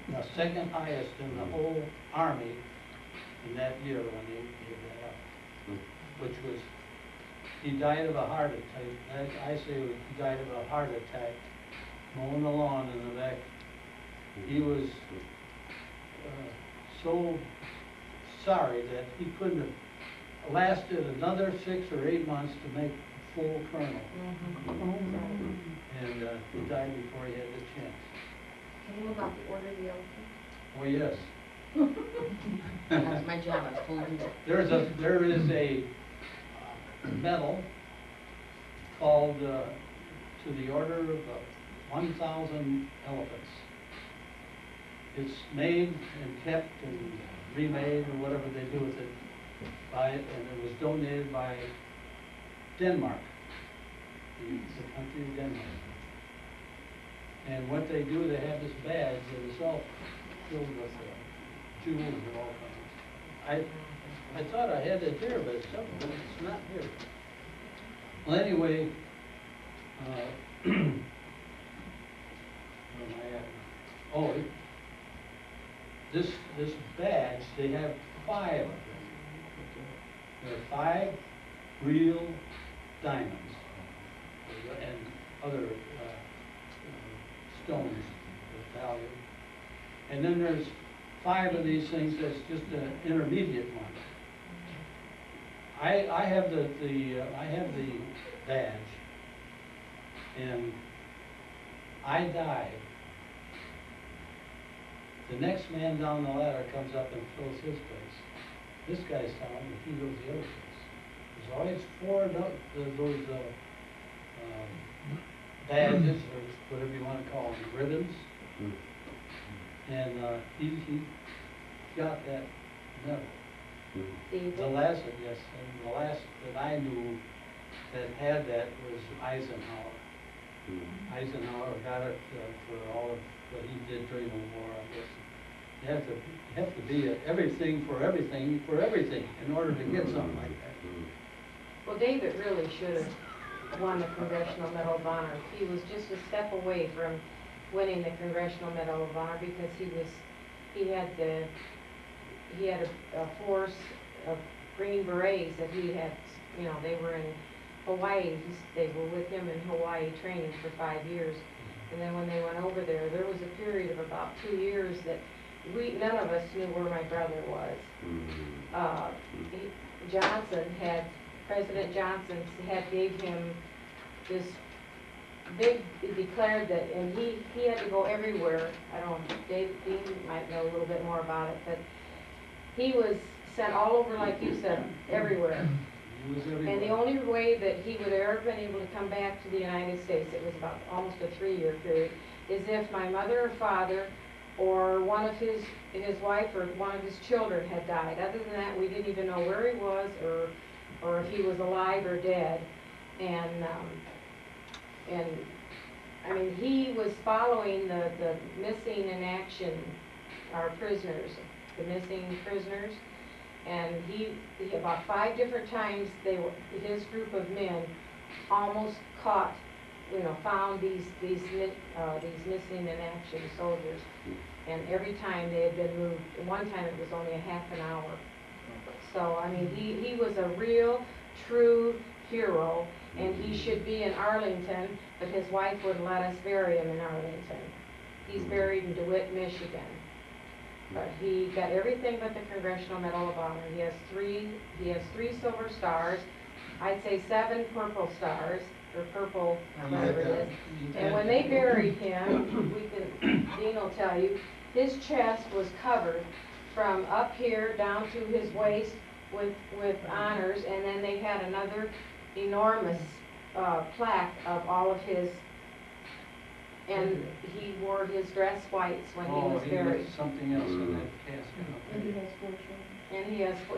Now, second highest in the whole Army in that year when he gave that up, which was, he died of a heart attack. I say he died of a heart attack mowing the lawn in the back. He was so sorry that he couldn't have lasted another 6 or 8 months to make full colonel. And he died before he had the chance. Tell him about the Order of the Elephant. Oh, yes. That's my job, I told him that. There is a medal called to the Order of 1,000 Elephants. It's made and kept and remade or whatever they do with it and it was donated by Denmark, the country of Denmark. And what they do, they have this badge that is all filled with jewels of all kinds. I thought I had it here, but it's not here. Well, anyway, where am I at? Oh, this badge, they have 5 of them. There are 5 real diamonds and other stones of value. And then there's 5 of these things that's just an intermediate one. I have the badge, and I die. The next man down the ladder comes up and fills his place. This guy's telling me he goes the other place. There's always 4 of those badges, or whatever you want to call them, ribbons. And he got that medal. The last that I knew that had that was Eisenhower. Eisenhower got it for all of what he did during the war, I guess. You have to be everything for everything in order to get something like that. Well, David really should have won the Congressional Medal of Honor. He was just a step away from winning the Congressional Medal of Honor because he had a force of Green Berets that he had, they were in Hawaii. They were with him in Hawaii training for 5 years. And then when they went over there was a period of about 2 years that none of us knew where my brother was. President Johnson gave him this big, declared that, and he had to go everywhere. I don't know, Dave Dean might know a little bit more about it, but he was sent all over, like you said, everywhere. He was And the everywhere. only way that he would ever been able to come back to the United States, it was about almost a 3-year period, is if my mother or father or one of his wife or one of his children had died. Other than that, we didn't even know where he was or if he was alive or dead. And I mean, he was following the missing in action, our prisoners, the missing prisoners. And he about 5 different times, his group of men almost caught, found these missing in action soldiers. And every time they had been moved, one time it was only a half an hour. So, I mean, he was a real, true hero, and he should be in Arlington, but his wife wouldn't let us bury him in Arlington. He's buried in DeWitt, Michigan. But he got everything but the Congressional Medal of Honor. He has three silver stars, I'd say 7 purple stars, or purple, whatever it is. And when they buried him, Dean will tell you, his chest was covered from up here down to his waist with honors, and then they had another enormous plaque of all of his, and he wore his dress whites when he was buried. He was something else in that casket. And he has 4 children. And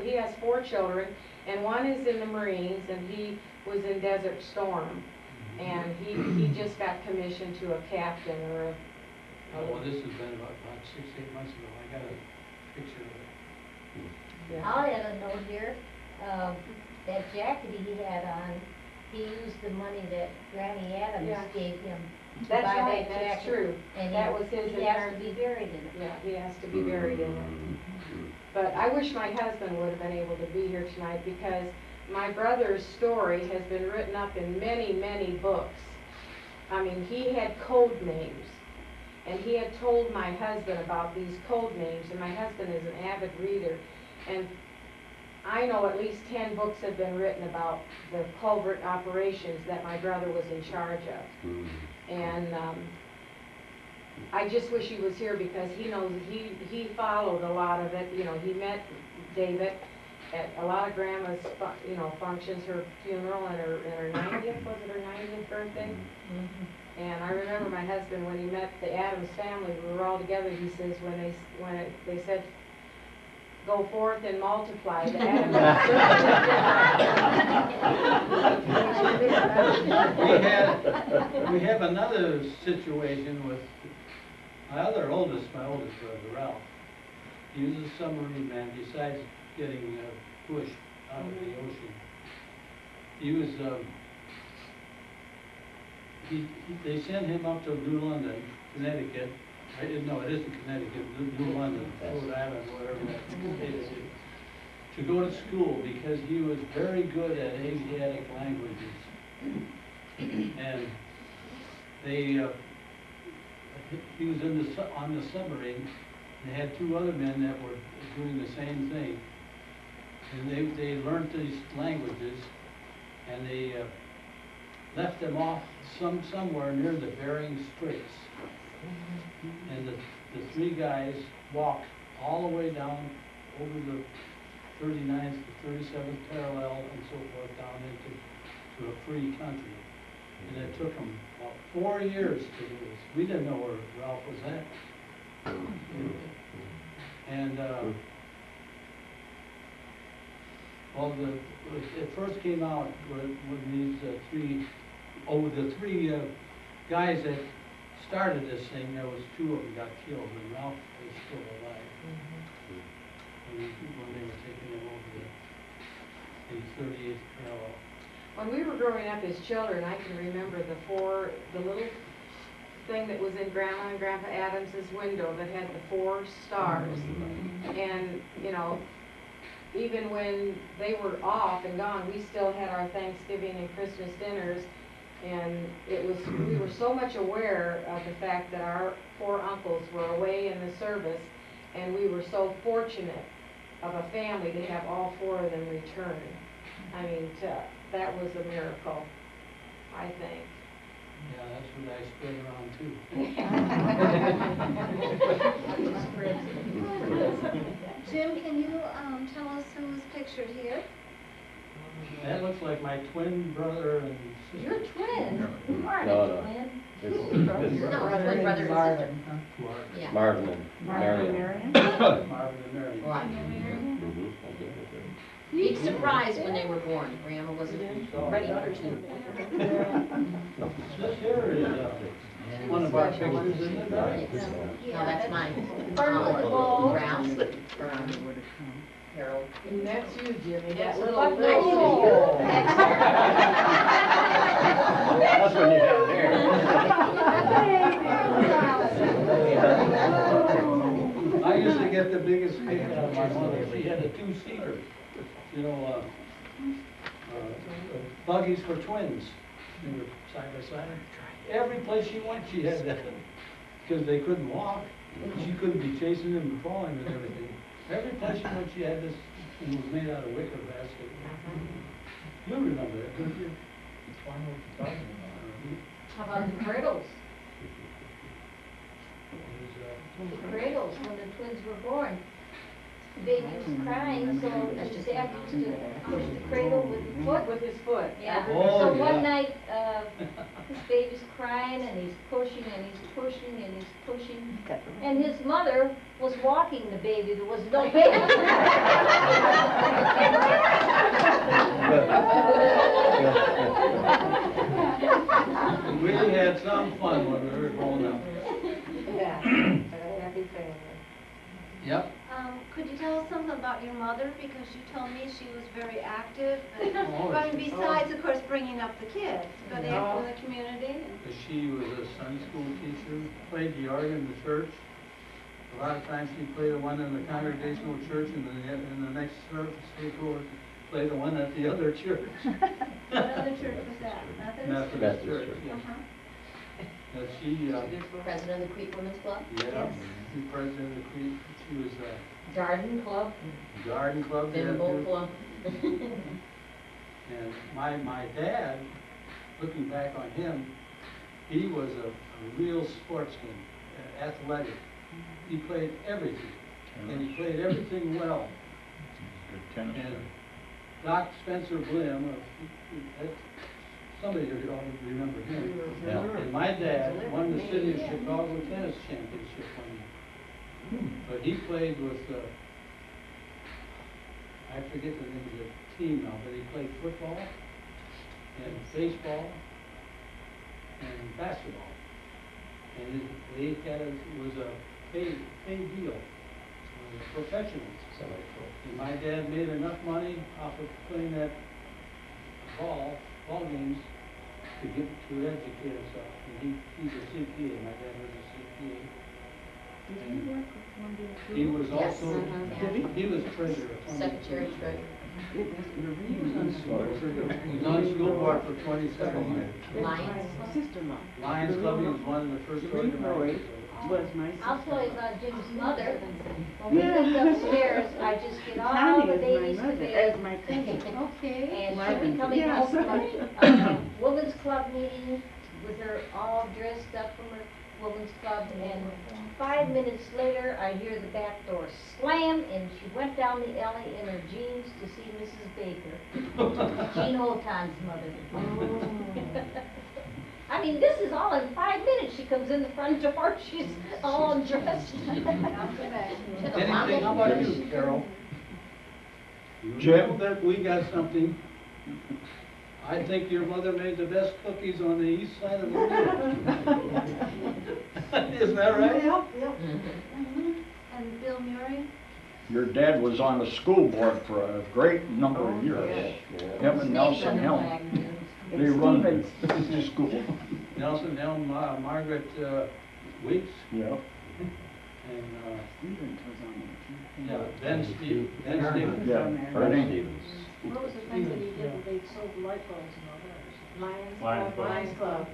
he has 4 children, and one is in the Marines, and he was in Desert Storm, and he just got commissioned to a captain or a. Oh, well, this has been about 6-8 months ago. I got a picture of it. Yeah. I'll add a note here, that jacket he had on, he used the money that Granny Adams Yeah. gave him. to That's buy right, that that's jacket. true. And That was his he has to be buried in it. Yeah, he has to be buried in it. But I wish my husband would have been able to be here tonight, because my brother's story has been written up in many, many books. I mean, he had code names, and he had told my husband about these code names, and my husband is an avid reader. And I know at least 10 books have been written about the culvert operations that my brother was in charge of. And I just wish he was here, because he knows, he followed a lot of it. He met David at a lot of Grandma's, functions, her funeral and her 90th, was it her 90th birthday? And I remember my husband, when he met the Adams family, we were all together, he says, when they said, go forth and multiply, the Adams We have another situation with my oldest brother, Ralph. He was a submarine man. Besides getting pushed out of the ocean, he was. They sent him up to New London, Connecticut. No, it isn't Connecticut. New London, Rhode Island, whatever that state is, to go to school, because he was very good at Asiatic languages. And he was on the submarine. They had 2 other men that were doing the same thing, and they learned these languages, and they left them off somewhere near the Bering Straits. And the 3 guys walked all the way down over the 39th to 37th parallel and so forth, down into a free country. And it took them about 4 years to do this. We didn't know where Ralph was at. And well, it first came out when these the three guys that started this thing, there was 2 of them got killed, and Ralph was still alive. When they were taking him over the 38th parallel. When we were growing up as children, I can remember the little thing that was in Grandma and Grandpa Adams's window that had the 4 stars. And, even when they were off and gone, we still had our Thanksgiving and Christmas dinners. And we were so much aware of the fact that our 4 uncles were away in the service, and we were so fortunate of a family to have all 4 of them return. I mean, that was a miracle, I think. Yeah, that's what I spread around too. Jim, can you tell us pictured here. That looks like my twin brother and sister. You're twins. You aren't No, a no. twin. His No, twin brother and sister. Marvin, huh? Yeah. Marvin and Marion. Marvin and Mary. Right. Mhm. Big surprise when they were born. Grandma wasn't ready for two. This here is one of our pictures, isn't it? Right? No, that's mine. Fern with the bow. Ralph, Harold. And that's you, Jimmy, that What little nice little. That's when you got there. I used to get the biggest kick out of my mother. She had a two-seater, you know, buggies for twins. They were side by side. Every place she went, she had that, because they couldn't walk. She couldn't be chasing them and crawling and everything. Every place she went, she had this, and it was made out of wicker basket. You remember that, don't you? How about the cradles? It was, The cradles, when the twins were born. The baby was crying, so his dad used to push the cradle with his foot. With his foot. Yeah, Oh, so yeah. one night, this baby's crying and he's pushing and he's pushing and he's pushing. And his mother was walking the baby, there was no baby. We had some fun when we were growing up. Yeah, a happy family. Yep. Could you tell us something about your mother? Because you told me she was very active. Oh, I mean, besides, of course, bringing up the kids, but No. active in the community. She was a Sunday school teacher, played the organ in the church. A lot of times she played the one in the congregational church, and then in the next service she'd go and play the one at the other church. What other church was that? Methodist? Methodist church, yeah. Uh-huh. She, President of the Crete Women's Club. yeah, she president of the Crete, she was Garden Club. garden club. yeah, Bimbo too. Club. And my dad, looking back on him, he was a real sportsman, athletic. He played everything, and he played everything well. Good tennis. And Doc Spencer Blim, somebody here could all remember him. Yeah. And my dad won the city of Chicago tennis championship one year. But he played with, I forget the name of the team now, but he played football and baseball and basketball. And they had was a paid deal, professionals. And my dad made enough money off of playing that ball games to educate himself. And he's a CPA, my dad was a CPA. And he was Yes, also, yeah. he was treasurer. Secretary Treasurer. He was on the school board for 27 years. Lions. Lions Club, he was one of the first organizers. I'll tell you about Jim's mother. When we lived upstairs, I just get all the babies to bed. Okay. And she'd be coming home from a women's club meeting with her all dressed up from her women's club. And 5 minutes later, I hear the back door slam, and she went down the alley in her jeans to see Mrs. Baker, Jean Holton's mother. I mean, this is all in 5 minutes. She comes in the front door, she's all undressed. Anything, how about you, Carol? Jim? That we got something. I think your mother made the best cookies on the east side of the world. Isn't that right? Yep. And Bill Murray? Your dad was on the school board for a great number of years. Him and Nelson Helm. They run the school. Nelson Helm, Margaret Weeks, Yeah. and yeah, Ben Stevens. Yeah. Ernie. What was the thing that he did when they sold light bulbs and all that? Lions Lions Club.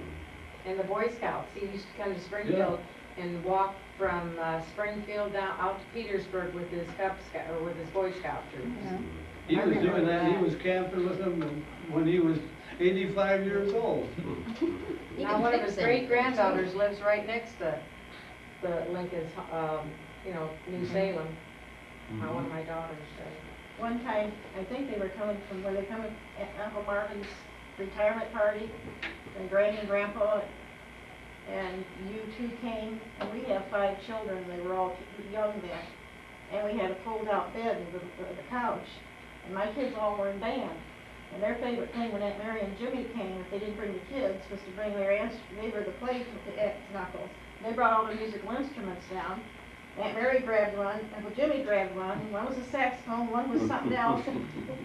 And the Boy Scouts, he used to come to Springfield and walk from Springfield down out to Petersburg with his Boy Scout troop. He was doing that, he was camping with them when he was 85 years old. Now, one of his great-granddaughters lives right next to the Lincoln's, New Salem. One of my daughters does. one time, I think they were coming from, were they coming at Uncle Marvin's retirement party? And Granny and Grandpa and you two came, and we have 5 children, they were all young then. And we had a fold-out bed and the couch, and my kids all were in band. And their favorite thing when Aunt Mary and Jimmy came, if they didn't bring the kids, was to bring their neighbor the plate with the knuckles. They brought all the musical instruments down. Aunt Mary grabbed one, Uncle Jimmy grabbed one was a saxophone, one was something else,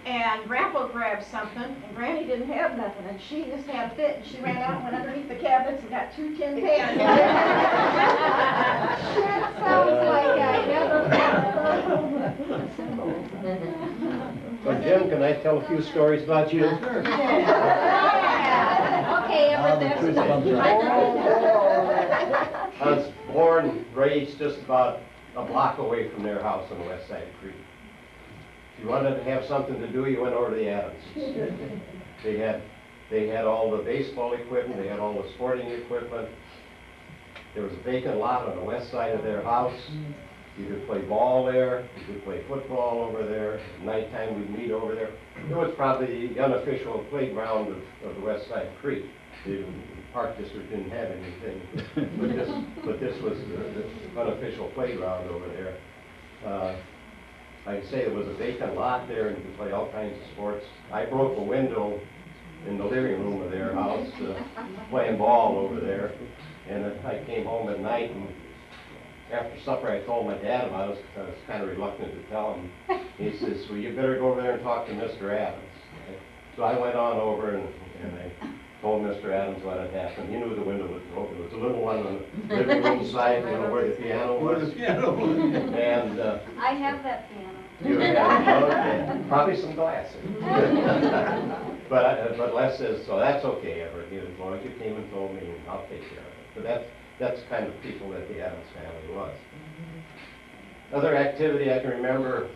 and Grandpa grabbed something, and Granny didn't have nothing, and she just had a fit, and she ran out and went underneath the cabinets and got 2 tin cans. That sounds like I never So Jim, can I tell a few stories about you? Okay, Now the truth comes out. I was born, raised just about a block away from their house on the west side of Crete. If you wanted to have something to do, you went over to the Adams. They had all the baseball equipment, they had all the sporting equipment. There was a vacant lot on the west side of their house. You could play ball there, you could play football over there. At nighttime, we'd meet over there. It was probably the unofficial playground of the west side of Crete. The park district didn't have anything, but this was the unofficial playground over there. I'd say there was a vacant lot there, and you could play all kinds of sports. I broke a window in the living room of their house, playing ball over there. And then I came home at night, and after supper I told my dad about it, because I was kind of reluctant to tell him. He says, well, you better go over there and talk to Mr. Adams. So I went on over and I told Mr. Adams what had happened. He knew the window was broken. It was a little one on the living room side, you know, where the piano was. And I have that piano. you had, okay, probably some glasses. But Les says, so that's okay, Everett. As long as you came and told me, I'll take care of it. But that's the kind of people that the Adams family was. Other activity I can remember,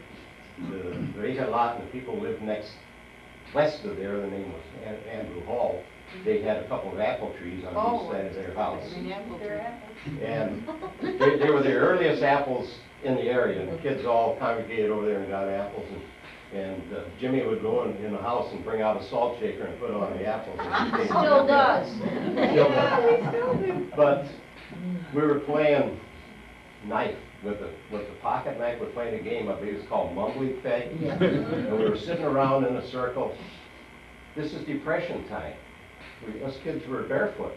the vacant lot and the people lived west of there, the name was Andrew Hall. They had a couple of apple trees on the east side of their house. And they were the earliest apples in the area, and the kids all congregated over there and got apples. And Jimmy would go in the house and bring out a salt shaker and put on the apples. Still does. Still does. But we were playing knife with the pocket knife. We're playing a game, I believe it's called Mumbly Peg. And we were sitting around in a circle. This is Depression time. Us kids were barefoot.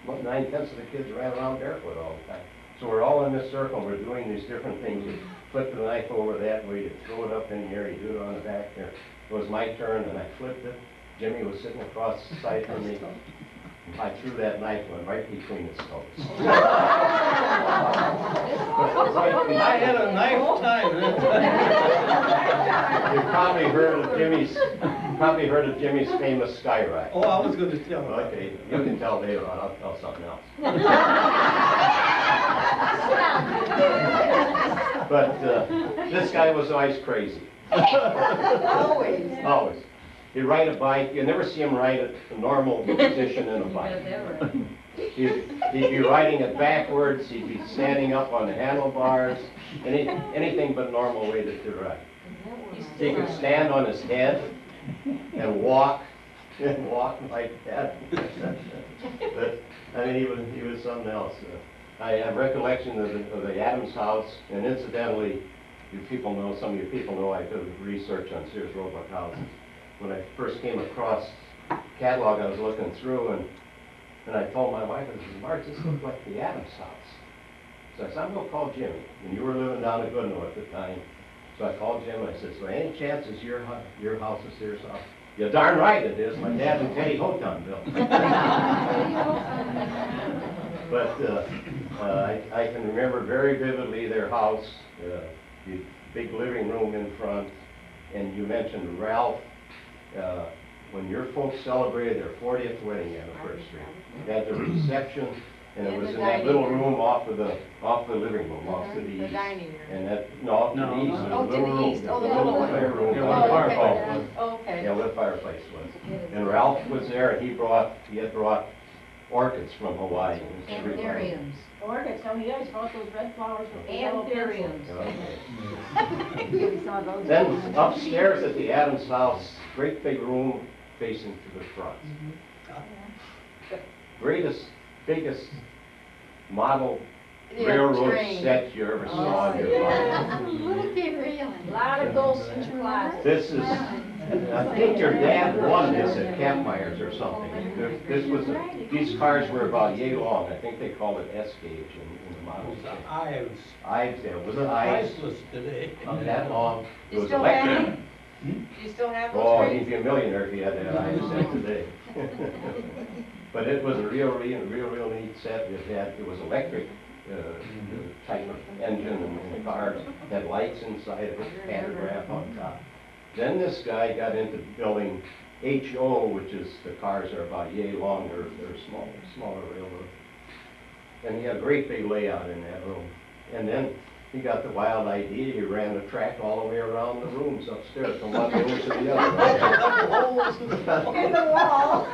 About 9/10 of the kids ran around barefoot all the time. So we're all in this circle, and we're doing these different things. You flip the knife over that way, you throw it up in the air, you do it on the back there. It was my turn, and I flipped it. Jimmy was sitting across the side from me. I threw that knife one right between his toes. I had a knife time. You probably heard of Jimmy's famous sky ride. Oh, I was going to tell you. Okay, you can tell later on. I'll tell something else. But this guy was always crazy. Always. Always. He'd ride a bike. You never see him ride a normal position in a bike. He'd be riding it backwards. He'd be standing up on the handlebars. Anything but normal way to ride. He could stand on his head and walk like that. But I mean, he was something else. I have recollection of the Adams house, and incidentally, some of you people know I did research on Sears Roebuck houses. When I first came across the catalog I was looking through, and I told my wife, I said, Marge, this looks like the Adams house. So I said, I'm going to call Jimmy. And you were living down in Goodnow at the time. So I called Jim and I said, so any chance is your house is Sears house? You're darn right it is. My dad and Teddy Hoton built it. But I can remember very vividly their house, the big living room in front, and you mentioned Ralph. When your folks celebrated their 40th wedding anniversary, they had the reception, and it was in that little room off the living room, off to the east. The dining room. And off to the east, there was a little room. Oh, the little one. Room. Yeah, where the fireplace Okay. Yeah, where the fireplace was. And Ralph was there, and he had brought orchids from Hawaii. Anthuriums. Orchids, oh yeah, it's about those red flowers with the yellow Anthuriums. Okay. Then upstairs at the Adams house, great big room facing to the front. Greatest, biggest model railroad set you ever saw in your life. Little bit really. A lot of ghosts in the closet. This is, I think your dad won this at Campmeyer's or something. This was, these cars were about yay long. I think they called it S gauge in the model. Ives. Ives, yeah, it was They're an Ives. priceless today. Not that long. It You was still have electric. them? Do you still have those Oh, trains? he'd be a millionaire if he had that Ives set today. But it was a real neat set. It was electric. Type of engine and the cars had lights inside of it, pantograph on top. Then this guy got into building HO, which is the cars are about yay long, they're smaller railroad. And he had a great big layout in that room. And then he got the wild idea, he ran the track all the way around the rooms upstairs, from one room to the other. In the wall.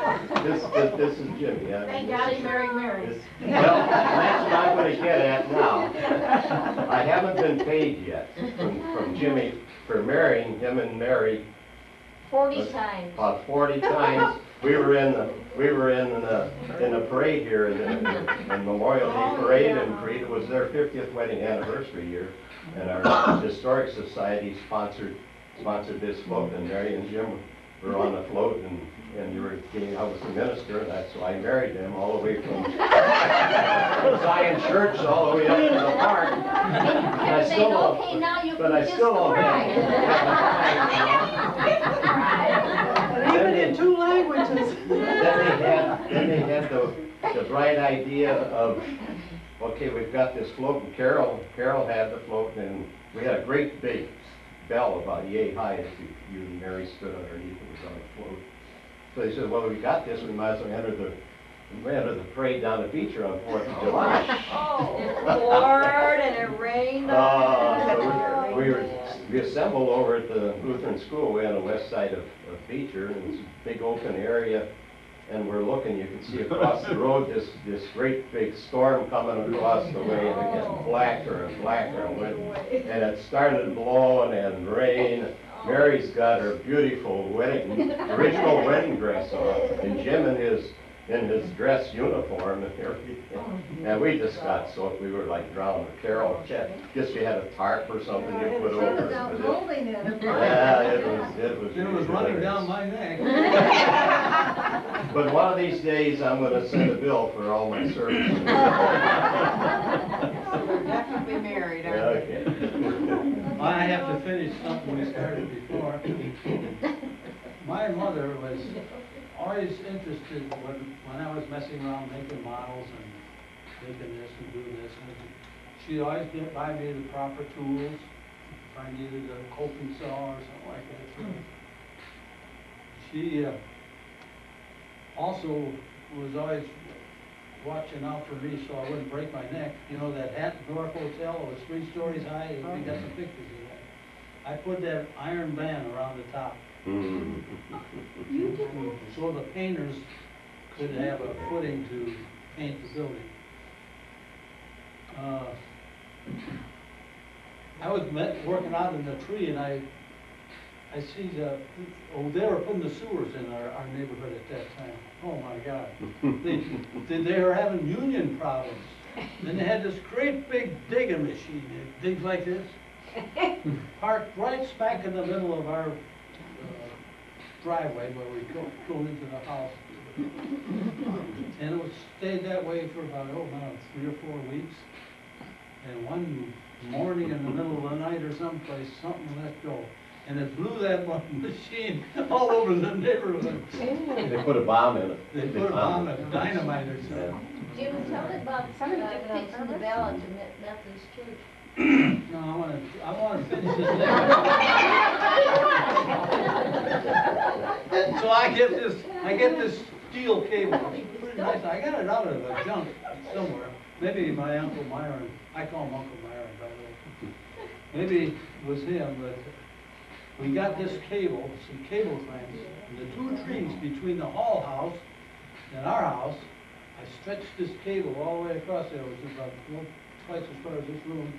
This is Jimmy. Thank God he married Mary. Well, that's what I'm gonna get at now. I haven't been paid yet from Jimmy for marrying him and Mary 40 times. about 40 times. We were in the parade here, in Memorial Day parade in Crete. It was their 50th wedding anniversary year, and our historic society sponsored this float, and Mary and Jim were on the float, and you were getting out with the minister, and so I married them all the way from Zion Church all the way up to the park. And you kept saying, okay, now you But can I just still don't cry. Even in two languages. Then they had the bright idea of, okay, we've got this float, and Carol had the float, and we had a great big bell about yay high as you and Mary stood underneath, it was on the float. So they said, well, we got this, we might as well enter the parade down the beach on 4th of July. Oh, Lord, and it rained. So we assembled over at the Lutheran School. We on the west side of Beecher, and it's a big open area. And we're looking, you can see across the road this great big storm coming across the way, and it gets blacker and blacker, and it started blowing and rain. Mary's got her beautiful original wedding dress on, and Jim in his dress uniform and everything. And we just got soaked, we were like drowning. Carol, guess you had a tarp or something you put over it. Yeah, it was running down my neck. But one of these days, I'm gonna send a bill for all my services. We're definitely married, aren't Okay. I have to finish something we started before. My mother was always interested when I was messing around making models and making this and doing this. And she'd always buy me the proper tools. If I needed a coping saw or something like that. She also was always watching out for me so I wouldn't break my neck. You know that Hattendorf Hotel, it was 3 stories high, we got some pictures of that. I put that iron band around the top. So the painters could have a footing to paint the building. I was working out in the tree, and I see they were putting the sewers in our neighborhood at that time. Oh my God. They were having union problems. Then they had this great big digging machine. It digs like this. Parked right smack in the middle of our driveway where we go into the house. And it stayed that way for about 3 or 4 weeks. And one morning in the middle of the night or someplace, something let go. And it blew that machine all over the neighborhood. They put a bomb in it. They put a bomb in dynamite or something. Jim, tell me about fixing the bell at the Methodist Church. No, I want to finish this thing. So I get this steel cable. It's pretty nice. I got it out of the junk somewhere. Maybe my Uncle Myron. I call him Uncle Myron, by the way. Maybe it was him, but we got this cable, some cable clamps, and the 2 trees between the Hall house and our house I stretched this cable all the way across there, which is about twice as far as this room,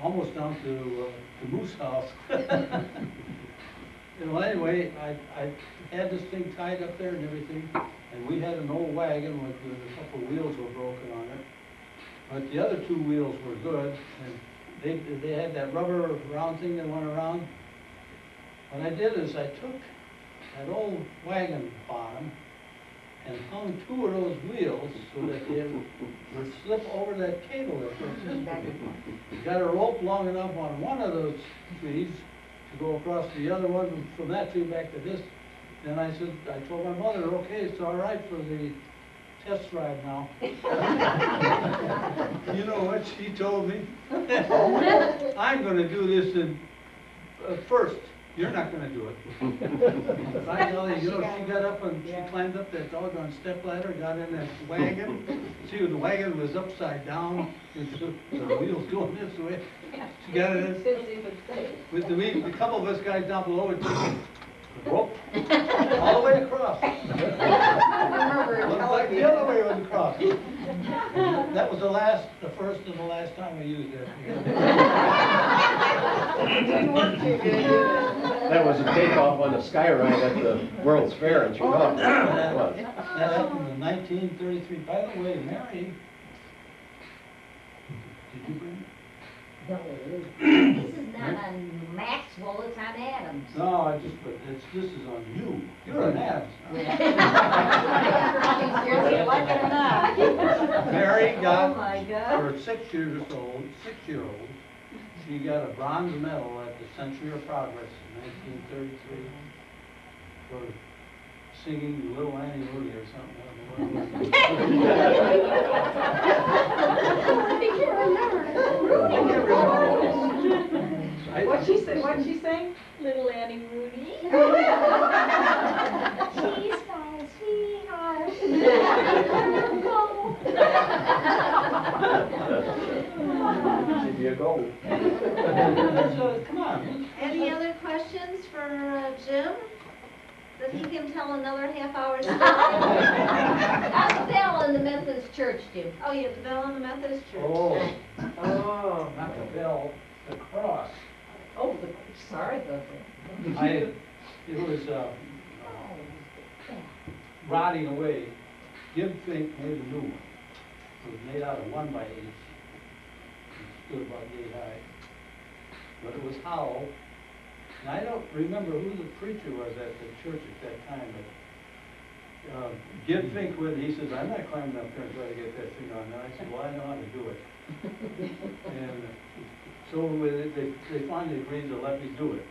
almost down to the moose house. Well, anyway, I had this thing tied up there and everything, and we had an old wagon with a couple of wheels were broken on it. But the other 2 wheels were good, and they had that rubber round thing that went around. What I did is I took that old wagon bottom and hung 2 of those wheels so that they would slip over that cable that goes. Got a rope long enough on one of those trees to go across the other one, from that tree back to this. Then I told my mother, okay, it's all right for the test ride now. You know what she told me? I'm gonna do this in, first. You're not gonna do it. Finally, you know, she got up and she climbed up that doggone stepladder, got in that wagon. See, the wagon was upside down, the wheels going this way. She got in it. With the couple of us guys down below, it took the rope all the way across. Looks like the other way was across. That was the first and the last time we used it. That was a takeoff on the sky ride at the World's Fair in Chicago. That happened in 1933. By the way, Mary, did you bring it? No, this is not on Maxwell, it's on Adams. No, this is on you. You're an Adams. Mary got, for 6 years old, 6-year-old, she got a bronze medal at the Century of Progress in 1933 for singing Little Annie Moody or something. I don't know what it was. What'd she say? What'd she sing? Little Annie Moody. She's my sweetheart. Give you a go. Come on. Any other questions for Jim? That he can tell another half-hour story? How's the bell in the Methodist church, Jim? Oh, yeah, the bell in the Methodist church. Oh, not the bell, the cross. Oh, sorry about that. It was rotting away. Jim Fink made a new one. It was made out of 1x8. It stood about yay high. But it was hollow. And I don't remember who the preacher was at the church at that time, but Jim Fink he says, I'm not climbing up there and trying to get that thing on. And I said, well, I know how to do it. And so they finally agreed to let me do it.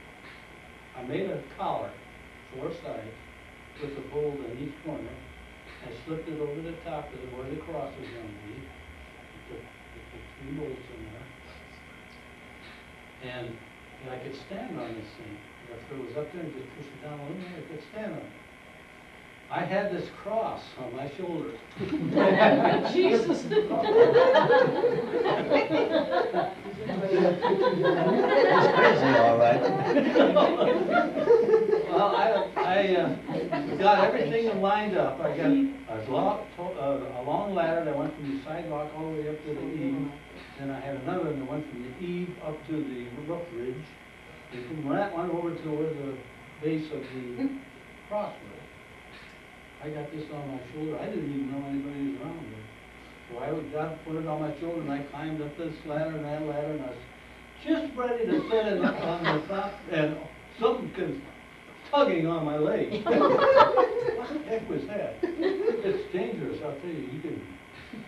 I made a collar, 4 sides, with a bolt in each corner. I slipped it over the top of where the cross was going to be. Put 3 bolts in there. And I could stand on this thing. If it was up there and just push it down a little bit, I could stand on it. I had this cross on my shoulder. Jesus. It's crazy, all right. Well, I got everything lined up. I got a long ladder that went from the sidewalk all the way up to the eave. Then I had another one that went from the eave up to the roof ridge. And from that one over to where the base of the cross was. I got this on my shoulder. I didn't even know anybody was around there. So I put it on my shoulder and I climbed up this ladder and that ladder and I was just ready to set it up on the top and something was tugging on my leg. What the heck was that? It's dangerous, I'll tell you. You can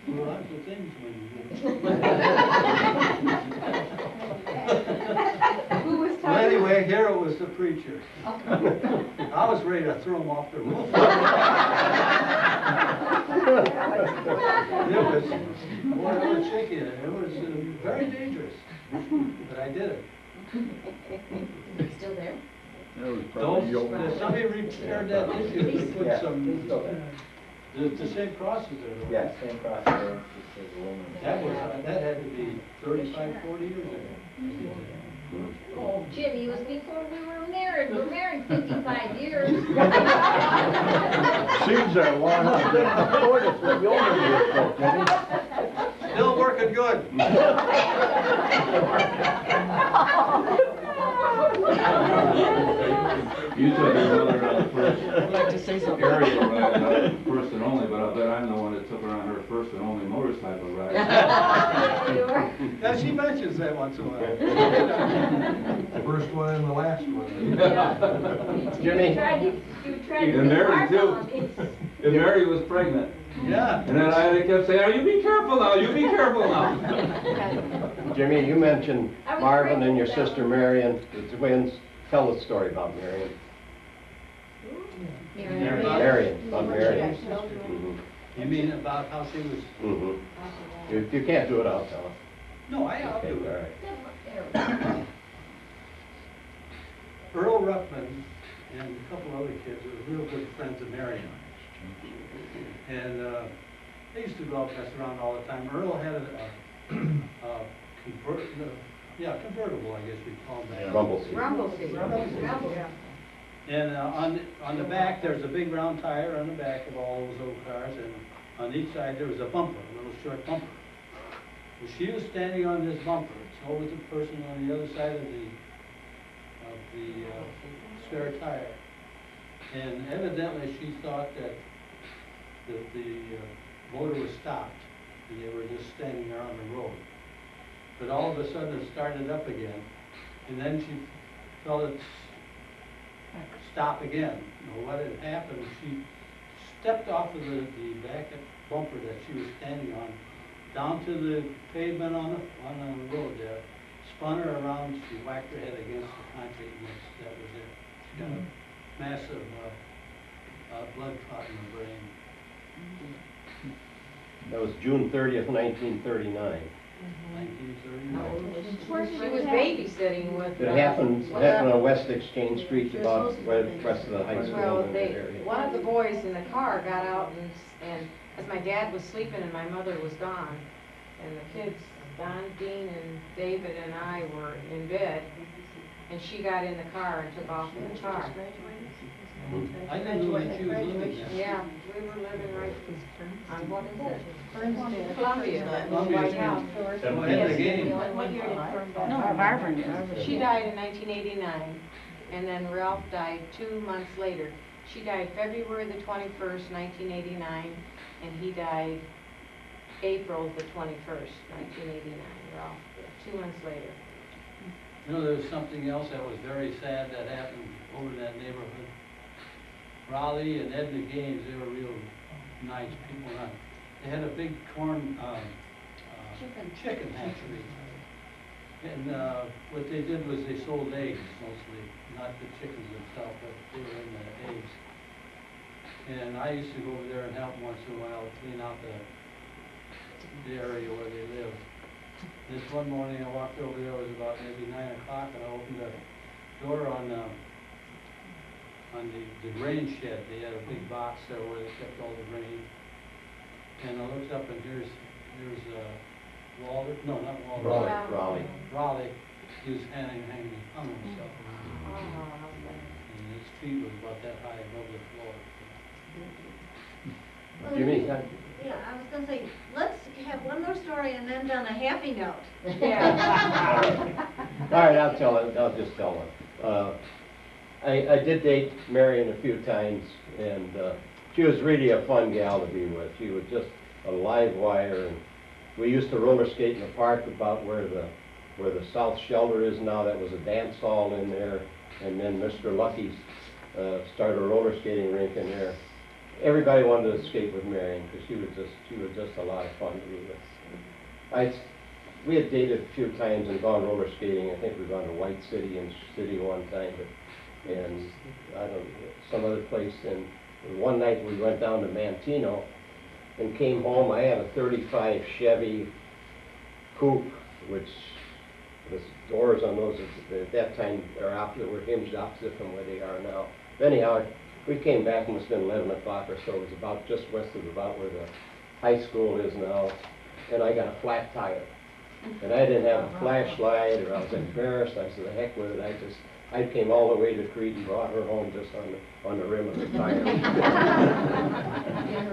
do lots of things when you do it. Who was Well, anyway, here it was the preacher. I was ready to throw him off the roof. It was shaky. It was very dangerous, but I did it. Still there? That was probably Somebody repaired that issue. They put some, the same crosses there. Yeah, same cross there, just as aluminum. That had to be 35, 40 years ago. Oh, Jimmy, it was before we were married. We're married 55 years. seeds there long enough. Still working good. You took your mother on the first I'd like to say something. aerial ride, not first and only, but I bet I'm the one that took her on her first and only motorcycle ride. Yeah, she mentions that once in a while. The first one and the last one. Jimmy? You tried And to Mary mark too. on it. And Mary was pregnant. Yeah. And then I kept saying, oh, you be careful now, you be careful now. Jimmy, you mentioned I was Marvin and your pregnant sister that Marion, the twins. Tell the story about Marion. Marion, about Marion. Mhm. You mean about how she was? Mhm. If you can't do it, I'll tell her. No, I'll Okay, do all it. right. Earl Ruckman and a couple other kids were real good friends of Marion. And they used to go out and mess around all the time. Earl had a convertible, I guess we'd call them that. Rumble seat. Rumble seat. And on the back, there's a big round tire on the back of all those old cars, and on each side there was a bumper, a little short bumper. Well, she was standing on this bumper, so was the person on the other side of the spare tire. And evidently she thought that the motor was stopped, and they were just standing there on the road. But all of a sudden it started up again, and then she felt it stop again. Well, what had happened, she stepped off of the back bumper that she was standing on, down to the pavement on the road there, spun her around, she whacked her head against the concrete, and that was it. She got a massive blood clot in the brain. That was June 30th, 1939. 1939. She was babysitting with. It happened on West Exchange Street, about west of the high school Well, in that area. one of the boys in the car got out and as my dad was sleeping and my mother was gone, and the kids, Don, Dean, and David and I were in bed, and she got in the car and took off in the car. I didn't know that she was living there. Yeah, we were living right on, what is it? Burnsville. Columbia, the Columbia White Street. House. Oh, at the game. What year did Fern die? No, Marvin did. She died in 1989, and then Ralph died 2 months later. She died February the 21st, 1989, and he died April the 21st, 1989, Ralph, 2 months later. You know, there was something else that was very sad that happened over in that neighborhood. Raleigh and Edna Gaines, they were real nice people. They had a big corn chicken hatchery. And what they did was they sold eggs mostly, not the chickens themselves, but they were in the eggs. And I used to go over there and help once in a while clean out the area where they lived. This one morning I walked over there, it was about maybe 9 o'clock, and I opened the door on the grain shed. They had a big box there where they kept all the grain. And I looked up and here's Walter, no, not Walter. Raleigh. He was hung himself. And his feet was about that high above the floor. Jimmy? Yeah, I was gonna say, let's have one more story and end on a happy note. Yeah. All right, I'll just tell one. I did date Marion a few times, and she was really a fun gal to be with. She was just a live wire, and we used to roller skate in the park about where the South Shelter is now. That was a dance hall in there, and then Mr. Lucky's started a roller skating rink in there. Everybody wanted to skate with Marion because she was just a lot of fun to be with. We had dated a few times and gone roller skating. I think we've gone to White City and City one time, and I don't know, some other place. And one night we went down to Mantino and came home. I had a 35 Chevy coupe, which the doors on those at that time were hinged opposite from where they are now. Anyhow, we came back, it must have been 11 o'clock or so. It was about just west of about where the high school is now, and I got a flat tire. And I didn't have a flashlight, or I was embarrassed. I said, the heck with it. I just I came all the way to Crete and brought her home just on the rim of the tire.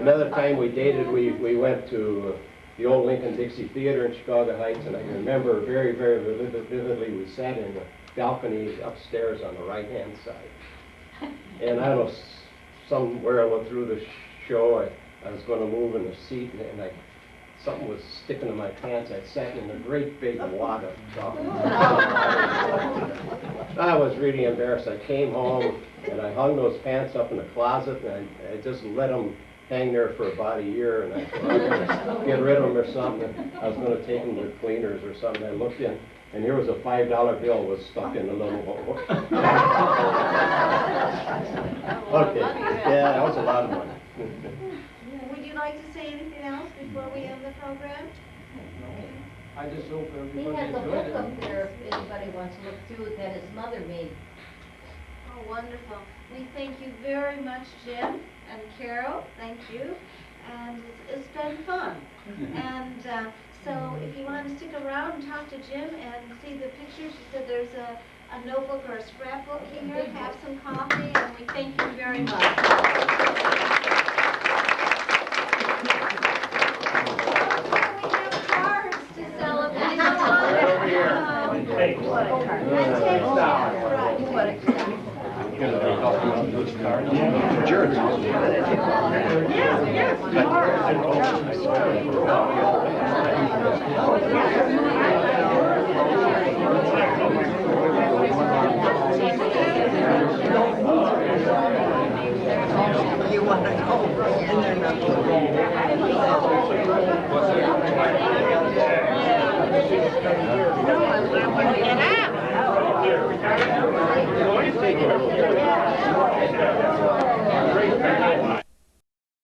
Another time we dated, we went to the old Lincoln-Dixie Theater in Chicago Heights, and I remember very, very vividly, we sat in the balcony upstairs on the right-hand side. And I don't know, somewhere through the show, I was going to move in the seat, and something was sticking to my pants. I sat in a great big wad of chocolate. I was really embarrassed. I came home, and I hung those pants up in the closet, and I just let them hang there for about a year, and I thought I was going to get rid of them or something. I was going to take them to cleaners or something. I looked in, and here was a $5 bill was stuck in the little hole. Okay, yeah, that was a lot of money. Would you like to say anything else before we end the program? I just hope He everybody has a enjoyed book it. up there if anybody wants to look through it that his mother made. Oh, wonderful. We thank you very much, Jim and Carol. Thank you. And it's been fun. And so if you want to stick around and talk to Jim and see the pictures, you said there's a notebook or a scrapbook here. Have some coffee, and we thank you very much. We have cards to celebrate. Over here. Thanks. You want to go? And they're not Get out!